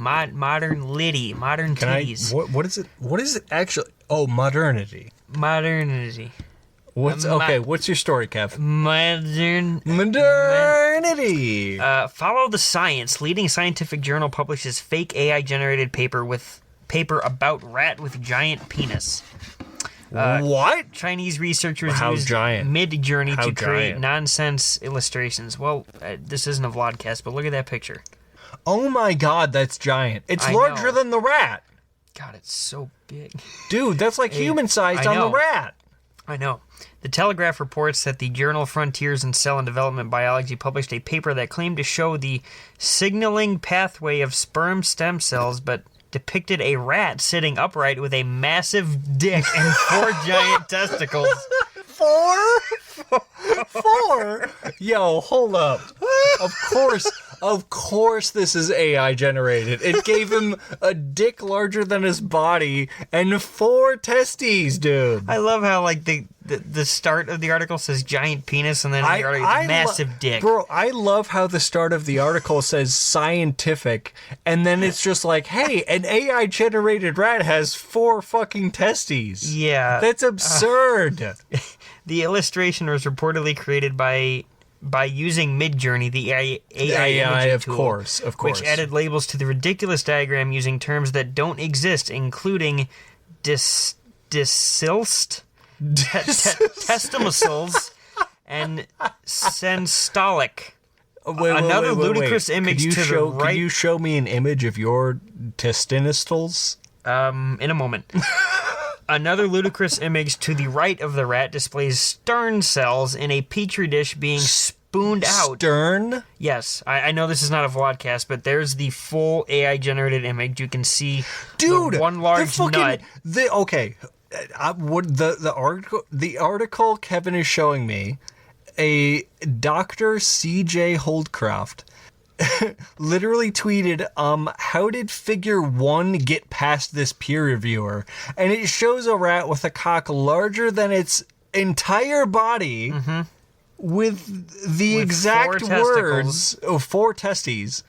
What is it? What is it actually? Oh, modernity. Modernity. What's your story, Kev? Modernity. Follow the science. Leading scientific journal publishes fake AI-generated paper about rat with giant penis. What? Chinese researchers How used giant? Mid-Journey to create giant? nonsense illustrations. Well, this isn't a vlogcast, but look at that picture. Oh my God, that's giant. It's larger than the rat. God, it's so big. Dude, that's like human-sized on the rat. I know. The Telegraph reports that the journal Frontiers in Cell and Development Biology published a paper that claimed to show the signaling pathway of sperm stem cells, but depicted a rat sitting upright with a massive dick and 4 giant testicles. 4? 4? Yo, hold up. Of course this is AI generated. It gave him a dick larger than his body and 4 testes, dude. I love how like the start of the article says giant penis and then the article massive dick. Bro, I love how the start of the article says scientific and then it's just like, hey, an AI generated rat has 4 fucking testes. Yeah. That's absurd. The illustration was reportedly created by using Midjourney, the AI imaging of tool, course. which added labels to the ridiculous diagram using terms that don't exist, including testimosals and sentalic. Another ludicrous image to the right. Could you show me an image of your testinistles? In a moment. Another ludicrous image to the right of the rat displays stern cells in a petri dish being spooned out. Stern? Yes. I know this is not a vlogcast, but there's the full AI-generated image. You can see Dude, the one large nut. The article Kevin is showing me, a Dr. C.J. Holdcroft literally tweeted, how did figure 1 get past this peer reviewer? And it shows a rat with a cock larger than its entire body with the exact 4 words of 4 testes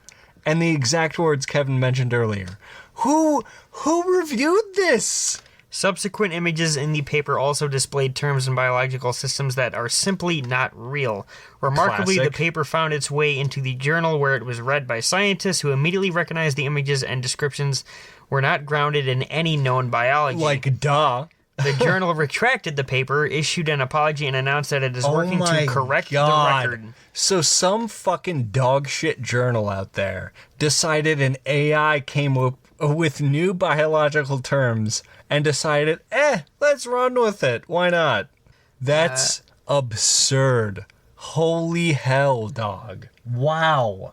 and the exact words Kevin mentioned earlier. Who reviewed this? Subsequent images in the paper also displayed terms in biological systems that are simply not real. Remarkably, Classic. the paper found its way into the journal where it was read by scientists who immediately recognized the images and descriptions were not grounded in any known biology. Like, duh. The journal retracted the paper, issued an apology, and announced that it is working to correct the record. So some fucking dog shit journal out there decided an AI came up with new biological terms and decided, let's run with it. Why not? That's absurd. Holy hell, dog. Wow.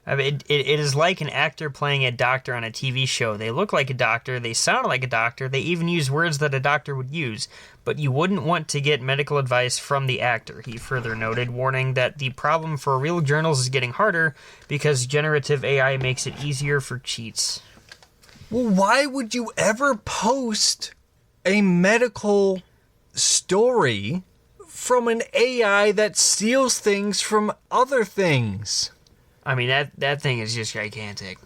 I mean, it is like an actor playing a doctor on a TV show. They look like a doctor, they sound like a doctor, they even use words that a doctor would use, but you wouldn't want to get medical advice from the actor, he further noted, warning that the problem for real journals is getting harder because generative AI makes it easier for cheats. Well, why would you ever post a medical story from an AI that steals things from other things? I mean, that thing is just gigantic.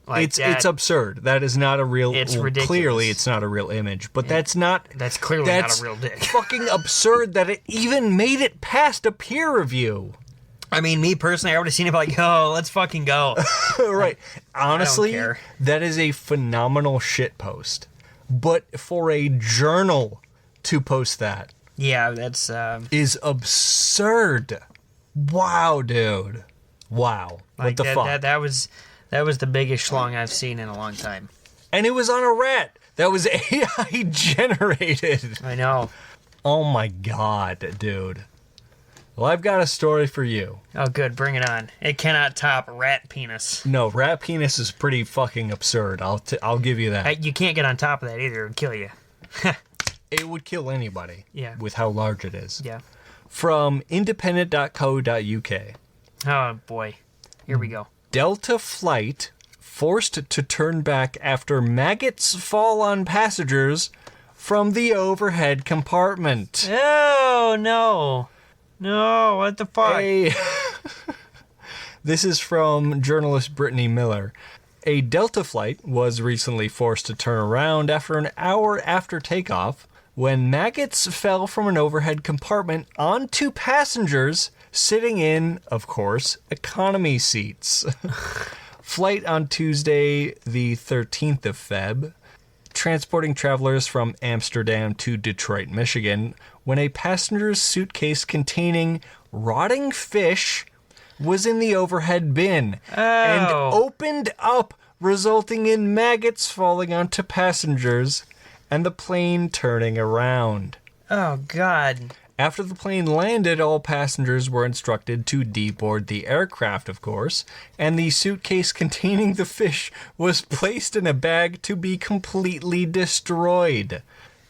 Like it's absurd. That is not a real... It's ridiculous. Clearly, it's not a real image, but that's clearly not a real dick. Fucking absurd that it even made it past a peer review. I mean, me personally, I would have seen it like, oh, let's fucking go. Right. Honestly, I don't care. that is a phenomenal shit post. But for a journal to post that... Yeah, that's... is absurd. Wow, dude. Wow. What the fuck? That was the biggest schlong I've seen in a long time. And it was on a rat. That was AI generated. I know. Oh my god, dude. Well, I've got a story for you. Oh, good. Bring it on. It cannot top rat penis. No, rat penis is pretty fucking absurd. I'll give you that. You can't get on top of that either. It would kill you. It would kill anybody. Yeah. With how large it is. Yeah. From independent.co.uk. Oh, boy. Here we go. Delta flight forced to turn back after maggots fall on passengers from the overhead compartment. Oh, no. No, what the fuck? This is from journalist Brittany Miller. A Delta flight was recently forced to turn around after an hour after takeoff when maggots fell from an overhead compartment onto passengers sitting in, of course, economy seats. Flight on Tuesday, the 13th of Feb, transporting travelers from Amsterdam to Detroit, Michigan, when a passenger's suitcase containing rotting fish was in the overhead bin and opened up, resulting in maggots falling onto passengers and the plane turning around. Oh, God. After the plane landed, all passengers were instructed to deboard the aircraft, of course, and the suitcase containing the fish was placed in a bag to be completely destroyed.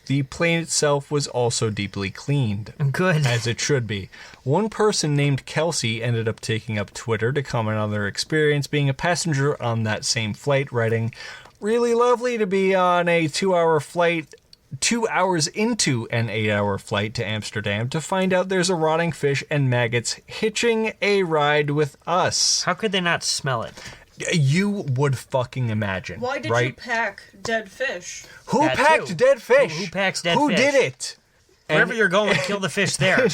The plane itself was also deeply cleaned. Good. As it should be. One person named Kelsey ended up taking up Twitter to comment on their experience being a passenger on that same flight, writing, "Really lovely to be on a 2-hour flight, 2 hours into an 8-hour flight to Amsterdam to find out there's a rotting fish and maggots hitching a ride with us." How could they not smell it? You would fucking imagine. Why did right? you pack dead fish? Who That packed too. dead fish? Who packs dead Who fish? did it? Wherever you're going, kill the fish there.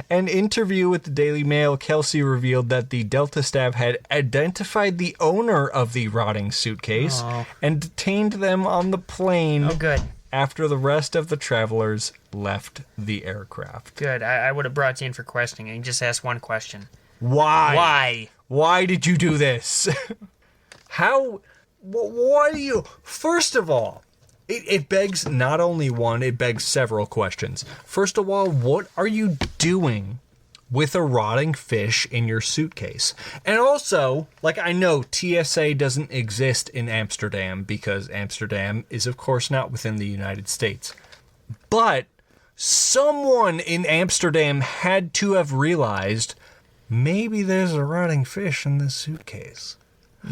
An interview with the Daily Mail, Kelsey revealed that the Delta staff had identified the owner of the rotting suitcase and detained them on the plane Oh, good. after the rest of the travelers left the aircraft. Good. I would have brought you in for questioning and just asked one question. Why? Why? Why did you do this? How? Why do you? First of all, it begs not only one, it begs several questions. First of all, what are you doing with a rotting fish in your suitcase? And also, like, I know TSA doesn't exist in Amsterdam because Amsterdam is, of course, not within the United States. But someone in Amsterdam had to have realized maybe there's a rotting fish in this suitcase.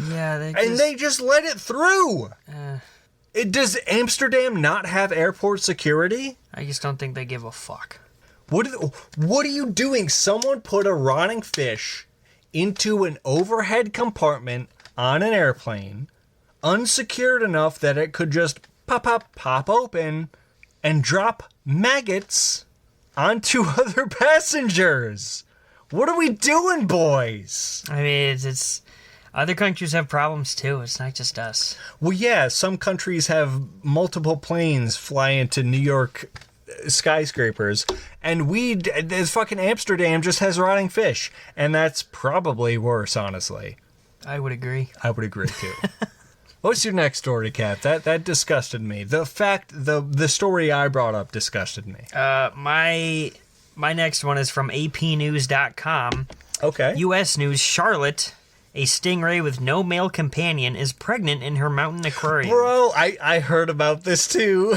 Yeah, They just let it through. Does Amsterdam not have airport security? I just don't think they give a fuck. What are you doing? Someone put a rotting fish into an overhead compartment on an airplane, unsecured enough that it could just pop open and drop maggots onto other passengers. What are we doing, boys? I mean, it's other countries have problems too. It's not just us. Well, yeah, some countries have multiple planes fly into New York skyscrapers, and this fucking Amsterdam just has rotting fish, and that's probably worse, honestly. I would agree. I would agree too. What's your next story, Cap? That disgusted me. The story I brought up disgusted me. My next one is from apnews.com. Okay. U.S. News: Charlotte, a stingray with no male companion, is pregnant in her mountain aquarium. Bro, I heard about this too.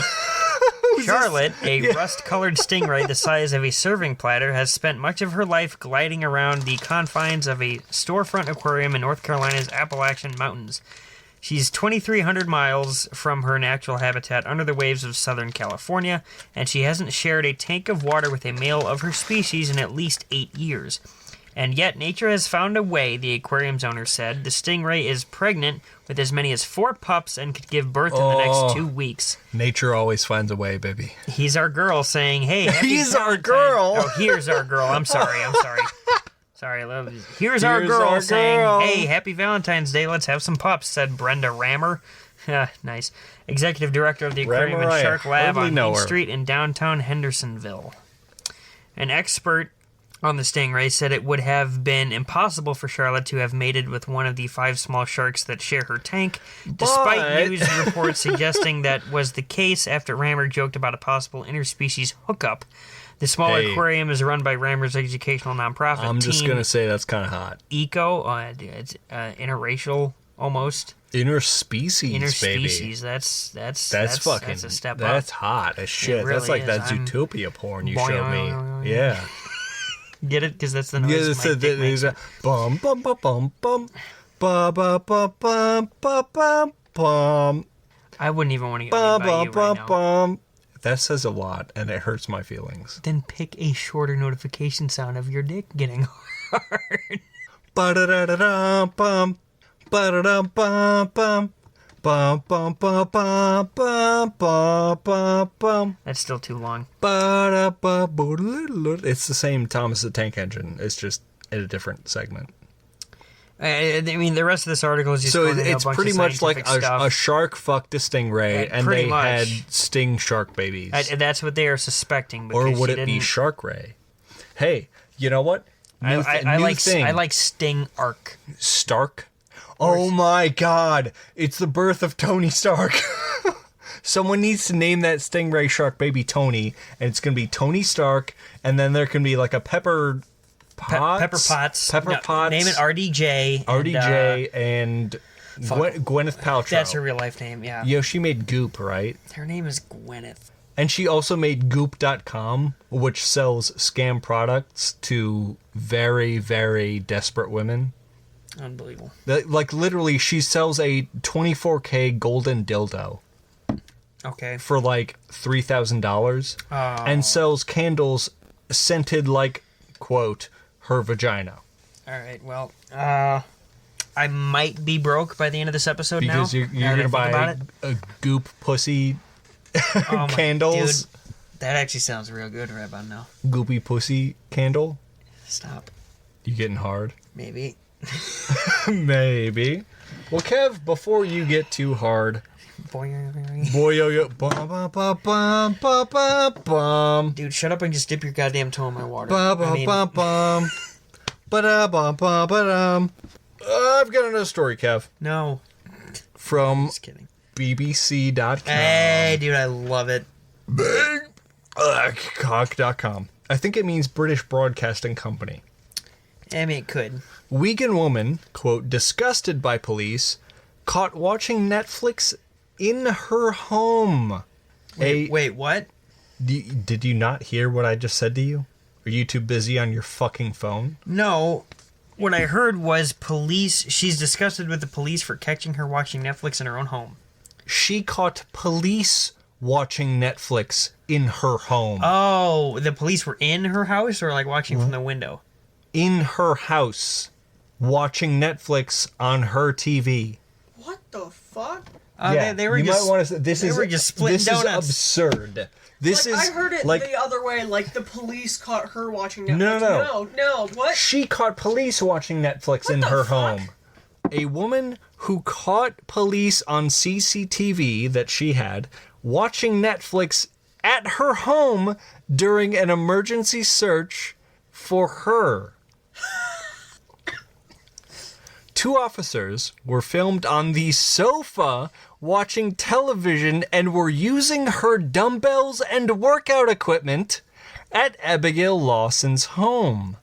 Charlotte, a rust-colored stingray the size of a serving platter, has spent much of her life gliding around the confines of a storefront aquarium in North Carolina's Appalachian Mountains. She's 2,300 miles from her natural habitat under the waves of Southern California, and she hasn't shared a tank of water with a male of her species in at least 8 years. And yet, nature has found a way, the aquarium's owner said. The stingray is pregnant with as many as 4 pups and could give birth in the next 2 weeks. Nature always finds a way, baby. He's our girl saying, hey, happy He's our Valentine's." girl. Oh, here's our girl. I'm sorry. Sorry, here's our girl saying, hey, happy Valentine's Day. Let's have some pups, said Brenda Rammer. Nice. Executive director of the Aquarium and Shark Lab on Main Street in downtown Hendersonville. An expert on the stingray said it would have been impossible for Charlotte to have mated with one of the 5 small sharks that share her tank, despite news reports suggesting that was the case after Rammer joked about a possible interspecies hookup. The small aquarium is run by Rammer's educational nonprofit. I'm just going to say that's kind of hot. Eco, it's interracial almost. Interspecies, baby. That's fucking, that's a step up. That's hot as shit. Really that's like is. that Zootopia porn you showed me. Yeah. Get it? Because that's the noise my dick makes. Bum bum bum bum bum ba ba ba bum ba bum bum. I wouldn't even want to get laid by you right now. That says a lot, and it hurts my feelings. Then pick a shorter notification sound of your dick getting hard. Ba-da-da-da-da-bum. Ba-da-da-bum-bum. Bum, bum, bum, bum, bum, bum, bum, bum. That's still too long. It's the same Thomas the Tank Engine. It's just in a different segment. I mean, the rest of this article is just so going into it's a bunch pretty of much like stuff. a shark fucked a stingray, and they had sting shark babies. That's what they are suspecting. Or would it be Shark Ray? Hey, you know what? I like Sting Arc. Stark? Oh my God! It's the birth of Tony Stark. Someone needs to name that stingray shark baby Tony, and it's gonna be Tony Stark, and then there can be like a Pepper Potts. Name it RDJ. And Gwyneth Paltrow. That's her real life name, yeah. Yo, she made Goop, right? Her name is Gwyneth. And she also made Goop.com, which sells scam products to very, very desperate women. Unbelievable. Like, literally, she sells a 24K golden dildo Okay. for, like, $3,000 and sells candles scented like, quote, her vagina. All right. Well, I might be broke by the end of this episode Because now. you're now going to that I think about buy it. a Goop pussy Oh my- candles. Dude, that actually sounds real good right about now. Goopy pussy candle. Stop. You getting hard? Maybe. Maybe. Well, Kev, before you get too hard, Boing. boy yo yo, bum bum bum bum bum bum bum, Dude, shut up and just dip your goddamn toe in my water. bum I bum mean, bum bum, ba bum bum ba. I've got another story, Kev, no. from Just kidding. BBC.com. Hey, dude, I love it. Cock.com. I think it means British Broadcasting Company. I mean, it could. Wigan woman, quote, disgusted by police, caught watching Netflix in her home. Wait, what? Did you not hear what I just said to you? Are you too busy on your fucking phone? No. What I heard was police. She's disgusted with the police for catching her watching Netflix in her own home. She caught police watching Netflix in her home. Oh, the police were in her house or like watching from the window? In her house. Watching Netflix on her TV. What the fuck? They were you just. might want to. This they is were just splitting this donuts. is absurd. This Like, is I heard it like the other way, like the police caught her watching Netflix. No. No, what? she caught police watching Netflix What in the her fuck? home. A woman who caught police on CCTV that she had watching Netflix at her home during an emergency search for her. Two officers were filmed on the sofa watching television and were using her dumbbells and workout equipment at Abigail Lawson's home.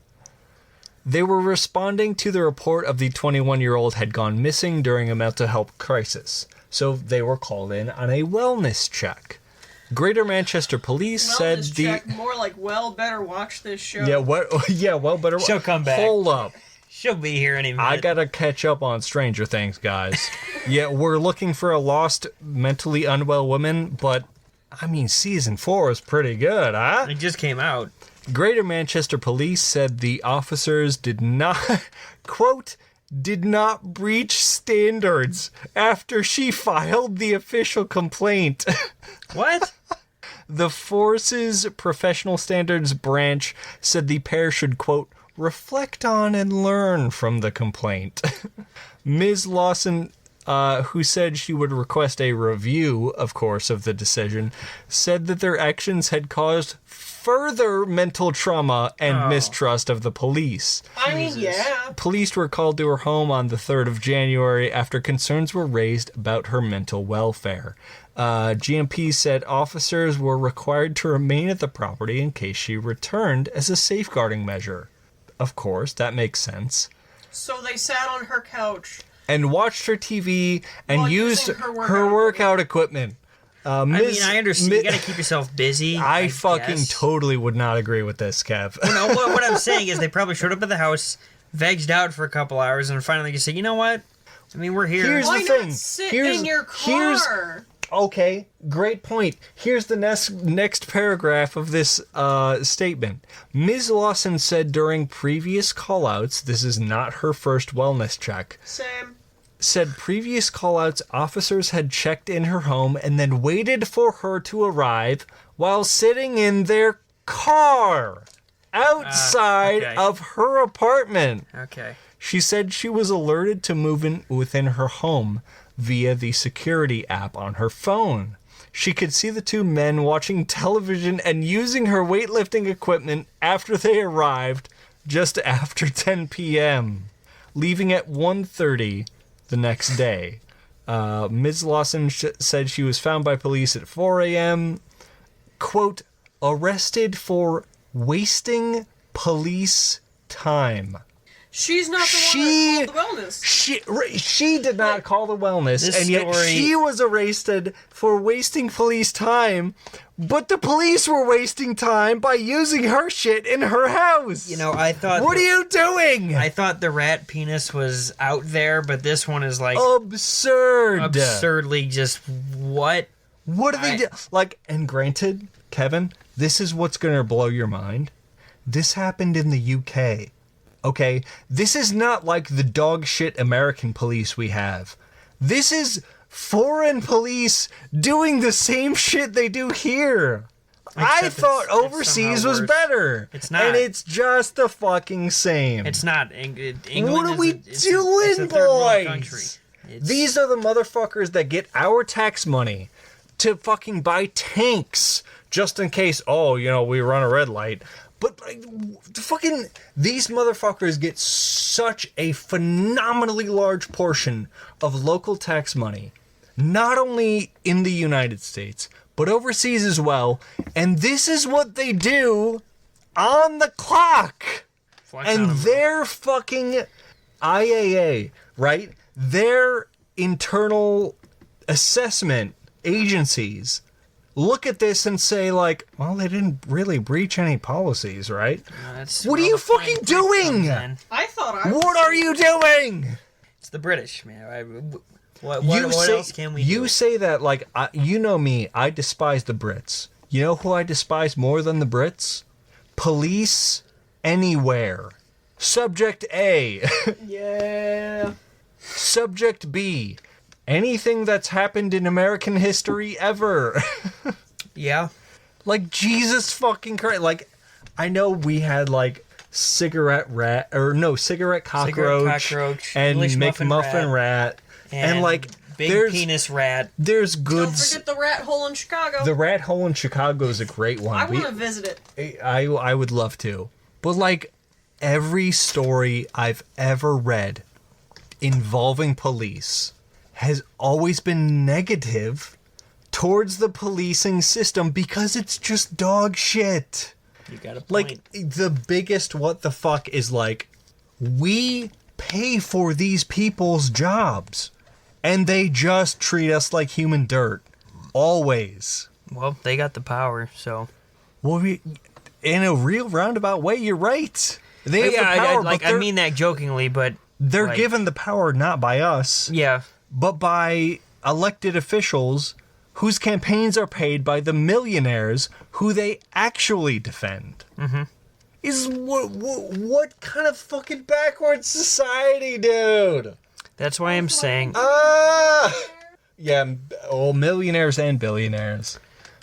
They were responding to the report of the 21-year-old had gone missing during a mental health crisis, so they were called in on a wellness check. Greater Manchester Police said Wellness the check, more like, well, better watch this show. better. She'll come back. Hold up. She'll be here any minute. I gotta catch up on Stranger Things, guys. Yeah, we're looking for a lost, mentally unwell woman, but, I mean, season 4 is pretty good, huh? It just came out. Greater Manchester Police said the officers did not, quote, did not breach standards after she filed the official complaint. What? The Force's Professional Standards branch said the pair should, quote, reflect on and learn from the complaint. Ms. Lawson, who said she would request a review, of course, of the decision, said that their actions had caused further mental trauma and mistrust of the police. I mean, yeah. Police were called to her home on the 3rd of January after concerns were raised about her mental welfare. GMP said officers were required to remain at the property in case she returned as a safeguarding measure. Of course, that makes sense. So they sat on her couch. And watched her TV and While used using her her workout equipment. I mean, I understand. You gotta keep yourself busy. I fucking guess. totally would not agree with this, Kev. No, what I'm saying is they probably showed up at the house, vegged out for a couple hours, and finally just said, you know what? I mean, we're here. Here's Why the thing. not sit Here's- in your here's- car? Okay, great point. Here's the next paragraph of this statement. Ms. Lawson said during previous callouts, this is not her first wellness check, Same. said previous callouts officers had checked in her home and then waited for her to arrive while sitting in their car outside okay. of her apartment. Okay. She said she was alerted to movement within her home via the security app on her phone. She could see the two men watching television and using her weightlifting equipment after they arrived just after 10 p.m., leaving at 1:30 the next day. Ms. Lawson said she was found by police at 4 a.m., quote, arrested for wasting police time. She's not the one that called the wellness. She did not call the wellness, This and yet story- she was arrested for wasting police time, but the police were wasting time by using her shit in her house. You know, I thought... What are you doing? I thought the rat penis was out there, but this one is like... Absurd. absurdly just what? What do they do? Like, and granted, Kevin, this is what's going to blow your mind. This happened in the UK. Okay? This is not like the dog shit American police we have. This is foreign police doing the same shit they do here. I Except thought it's overseas somehow was worse. better. It's not. And it's just the fucking same. It's not. England What are we it's doing, a third world country. boys? It's- These are the motherfuckers that get our tax money to fucking buy tanks just in case, we run a red light. But like, these motherfuckers get such a phenomenally large portion of local tax money, not only in the United States, but overseas as well. And this is what they do on the clock. Flex on 'em, bro. Their fucking IAA, right? Their internal assessment agencies look at this and say, like, well, they didn't really breach any policies, right? That's What are where you the fine fucking print doing? comes in. I thought I was... What are you doing? It's the British, man. What Say, else can we you do? say that, like, you know me, I despise the Brits. You know who I despise more than the Brits? Police anywhere. Subject A. Yeah. Subject B. Anything that's happened in American history ever. Yeah. Like, Jesus fucking Christ. Like, I know we had, like, cigarette cockroach, and English McMuffin rat. And like, big there's penis rat. there's Don't goods. forget the rat hole in Chicago. The rat hole in Chicago is a great one. I want to visit it. I would love to. But like, every story I've ever read involving police has always been negative towards the policing system because it's just dog shit. You got a point. Like, the biggest what the fuck is like, we pay for these people's jobs and they just treat us like human dirt. Always. Well, they got the power, so. Well, in a real roundabout way, you're right. They have Yeah, the power, I mean that jokingly, but they're like, given the power not by us, Yeah. but by elected officials whose campaigns are paid by the millionaires who they actually defend. Mm-hmm. What kind of fucking backwards society, dude? That's why I'm saying. Yeah, well, millionaires and billionaires.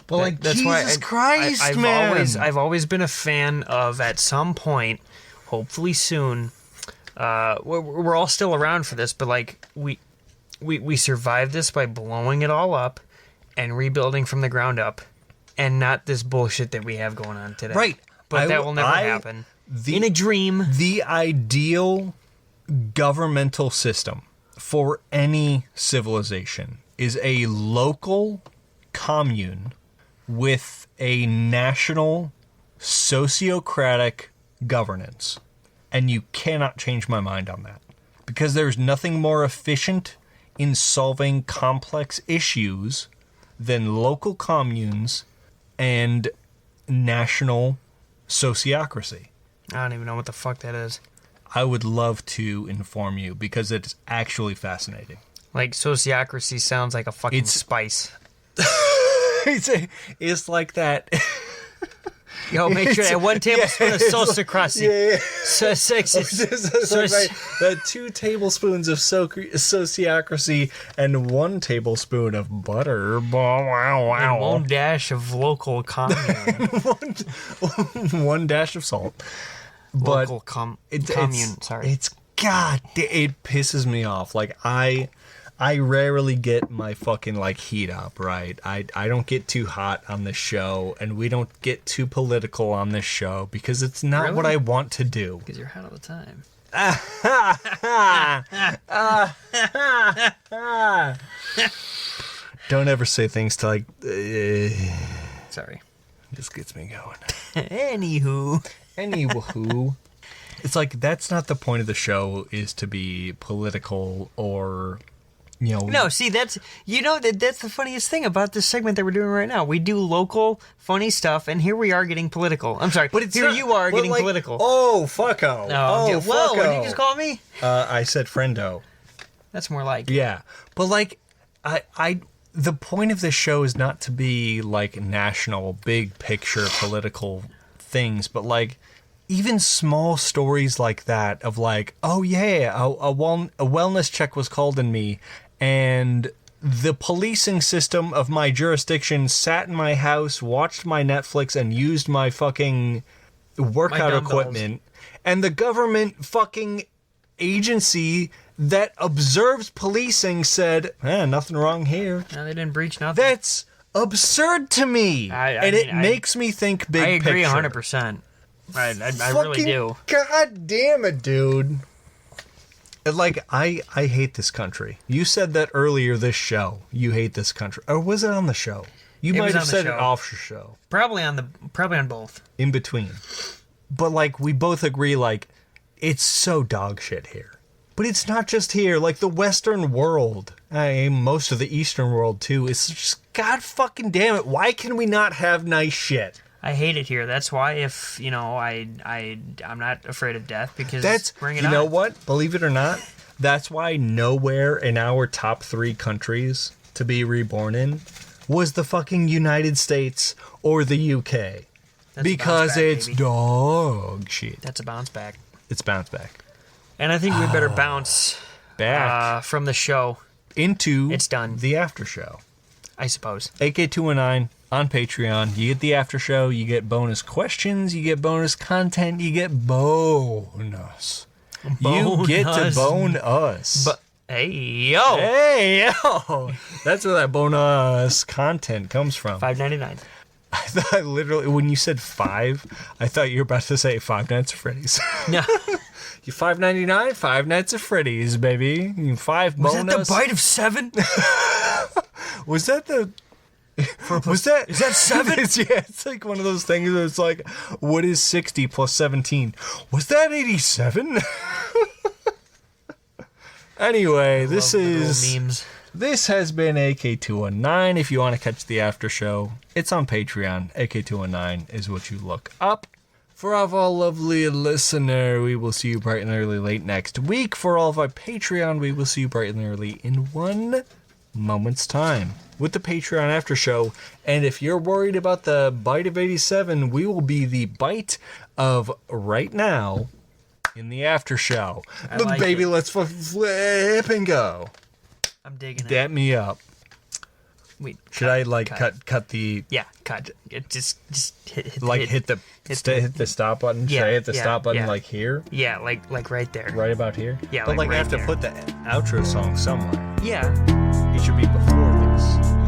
But like, That's Jesus why Christ, I've man! I've always been a fan of, at some point, hopefully soon. We're all still around for this, but like we survived this by blowing it all up and rebuilding from the ground up, and not this bullshit that we have going on today. Right. But that will never happen. In a dream. The ideal governmental system for any civilization is a local commune with a national sociocratic governance. And you cannot change my mind on that. Because there's nothing more efficient in solving complex issues than local communes and national sociocracy. I don't even know what the fuck that is. I would love to inform you because it's actually fascinating. Like, sociocracy sounds like a fucking It's- spice. It's like that. Yo, make sure that one tablespoon of sociocracy. Yeah. So sexy. The 2 tablespoons of sociocracy and 1 tablespoon of butter. Wow, And wow. one dash of local commune. 1 dash of salt. But Local commune. Sorry. It's God. It pisses me off. Like I rarely get my fucking like heat up. Right. I don't get too hot on this show, and we don't get too political on this show because it's not Really? what I want to do. Because you're hot all the time. Don't ever say things to like. Sorry. This gets me going. Anywho. Anywho, It's like, that's not the point of the show, is to be political or, No, see, that's the funniest thing about this segment that we're doing right now. We do local, funny stuff, and here we are getting political. I'm sorry, But it's here not- you are but getting like, political. Oh, fucko. Oh, whoa, what did you fucko. just call me? I said friendo. That's more like. Yeah. But like, the point of this show is not to be like national, big picture political things, but like, even small stories like that of like, oh yeah, a wellness check was called in me, and the policing system of my jurisdiction sat in my house, watched my Netflix, and used my fucking workout dumbbells. equipment, and the government fucking agency that observes policing said, nothing wrong here. No, they didn't breach nothing. That's absurd to me. It makes me think big I agree picture. 100%. I really do. God damn it, dude. Like, I hate this country. You said that earlier this show. You hate this country. Or was it on the show? You It might was have on the said it show. off the show. Probably on both. In between. But, like, we both agree, like, it's so dog shit here. But it's not just here. Like, the Western world, most of the Eastern world, too, it's just, God fucking damn it, why can we not have nice shit? I hate it here. That's why if, I'm not afraid of death because bring it on. You know what? Believe it or not, that's why nowhere in our top 3 countries to be reborn in was the fucking United States or the UK. That's Because a bounce back, it's baby. dog shit. That's a bounce back. It's bounce back. And I think we better bounce Back from the show, into it's done. the after show. I suppose. AK219 on Patreon. You get the after show, you get bonus questions, you get bonus content, you get bonus. You get to bone us. But hey yo, Hey, yo! That's where that bonus content comes from. $5.99. I thought literally, when you said 5, I thought you were about to say Five Nights at Freddy's. No, You $5.99, Five Nights at Freddy's, baby. You 5 was bonus. that the bite of 7? Was that the... Was that... Is that 7? It's like one of those things where it's like, what is 60 plus 17? Was that 87? Anyway, this Love the little is... memes. This has been AK219. If you want to catch the after show, it's on Patreon. AK219 is what you look up. For all of our lovely listener, we will see you bright and early late next week. For all of our Patreon, we will see you bright and early in 1 moment's time with the Patreon after show. And if you're worried about the bite of 87, we will be the bite of right now in the after show. I But like baby, it. let's flip and go. I'm digging it. Dap me up. Wait, Should I like cut the Yeah, cut. It just hit like hit the stop button? Should Yeah, I hit the yeah, stop button yeah. like here? Yeah, like right there. Right about here? Yeah, But like like I right have to there. put the outro song somewhere. Yeah. It should be before this.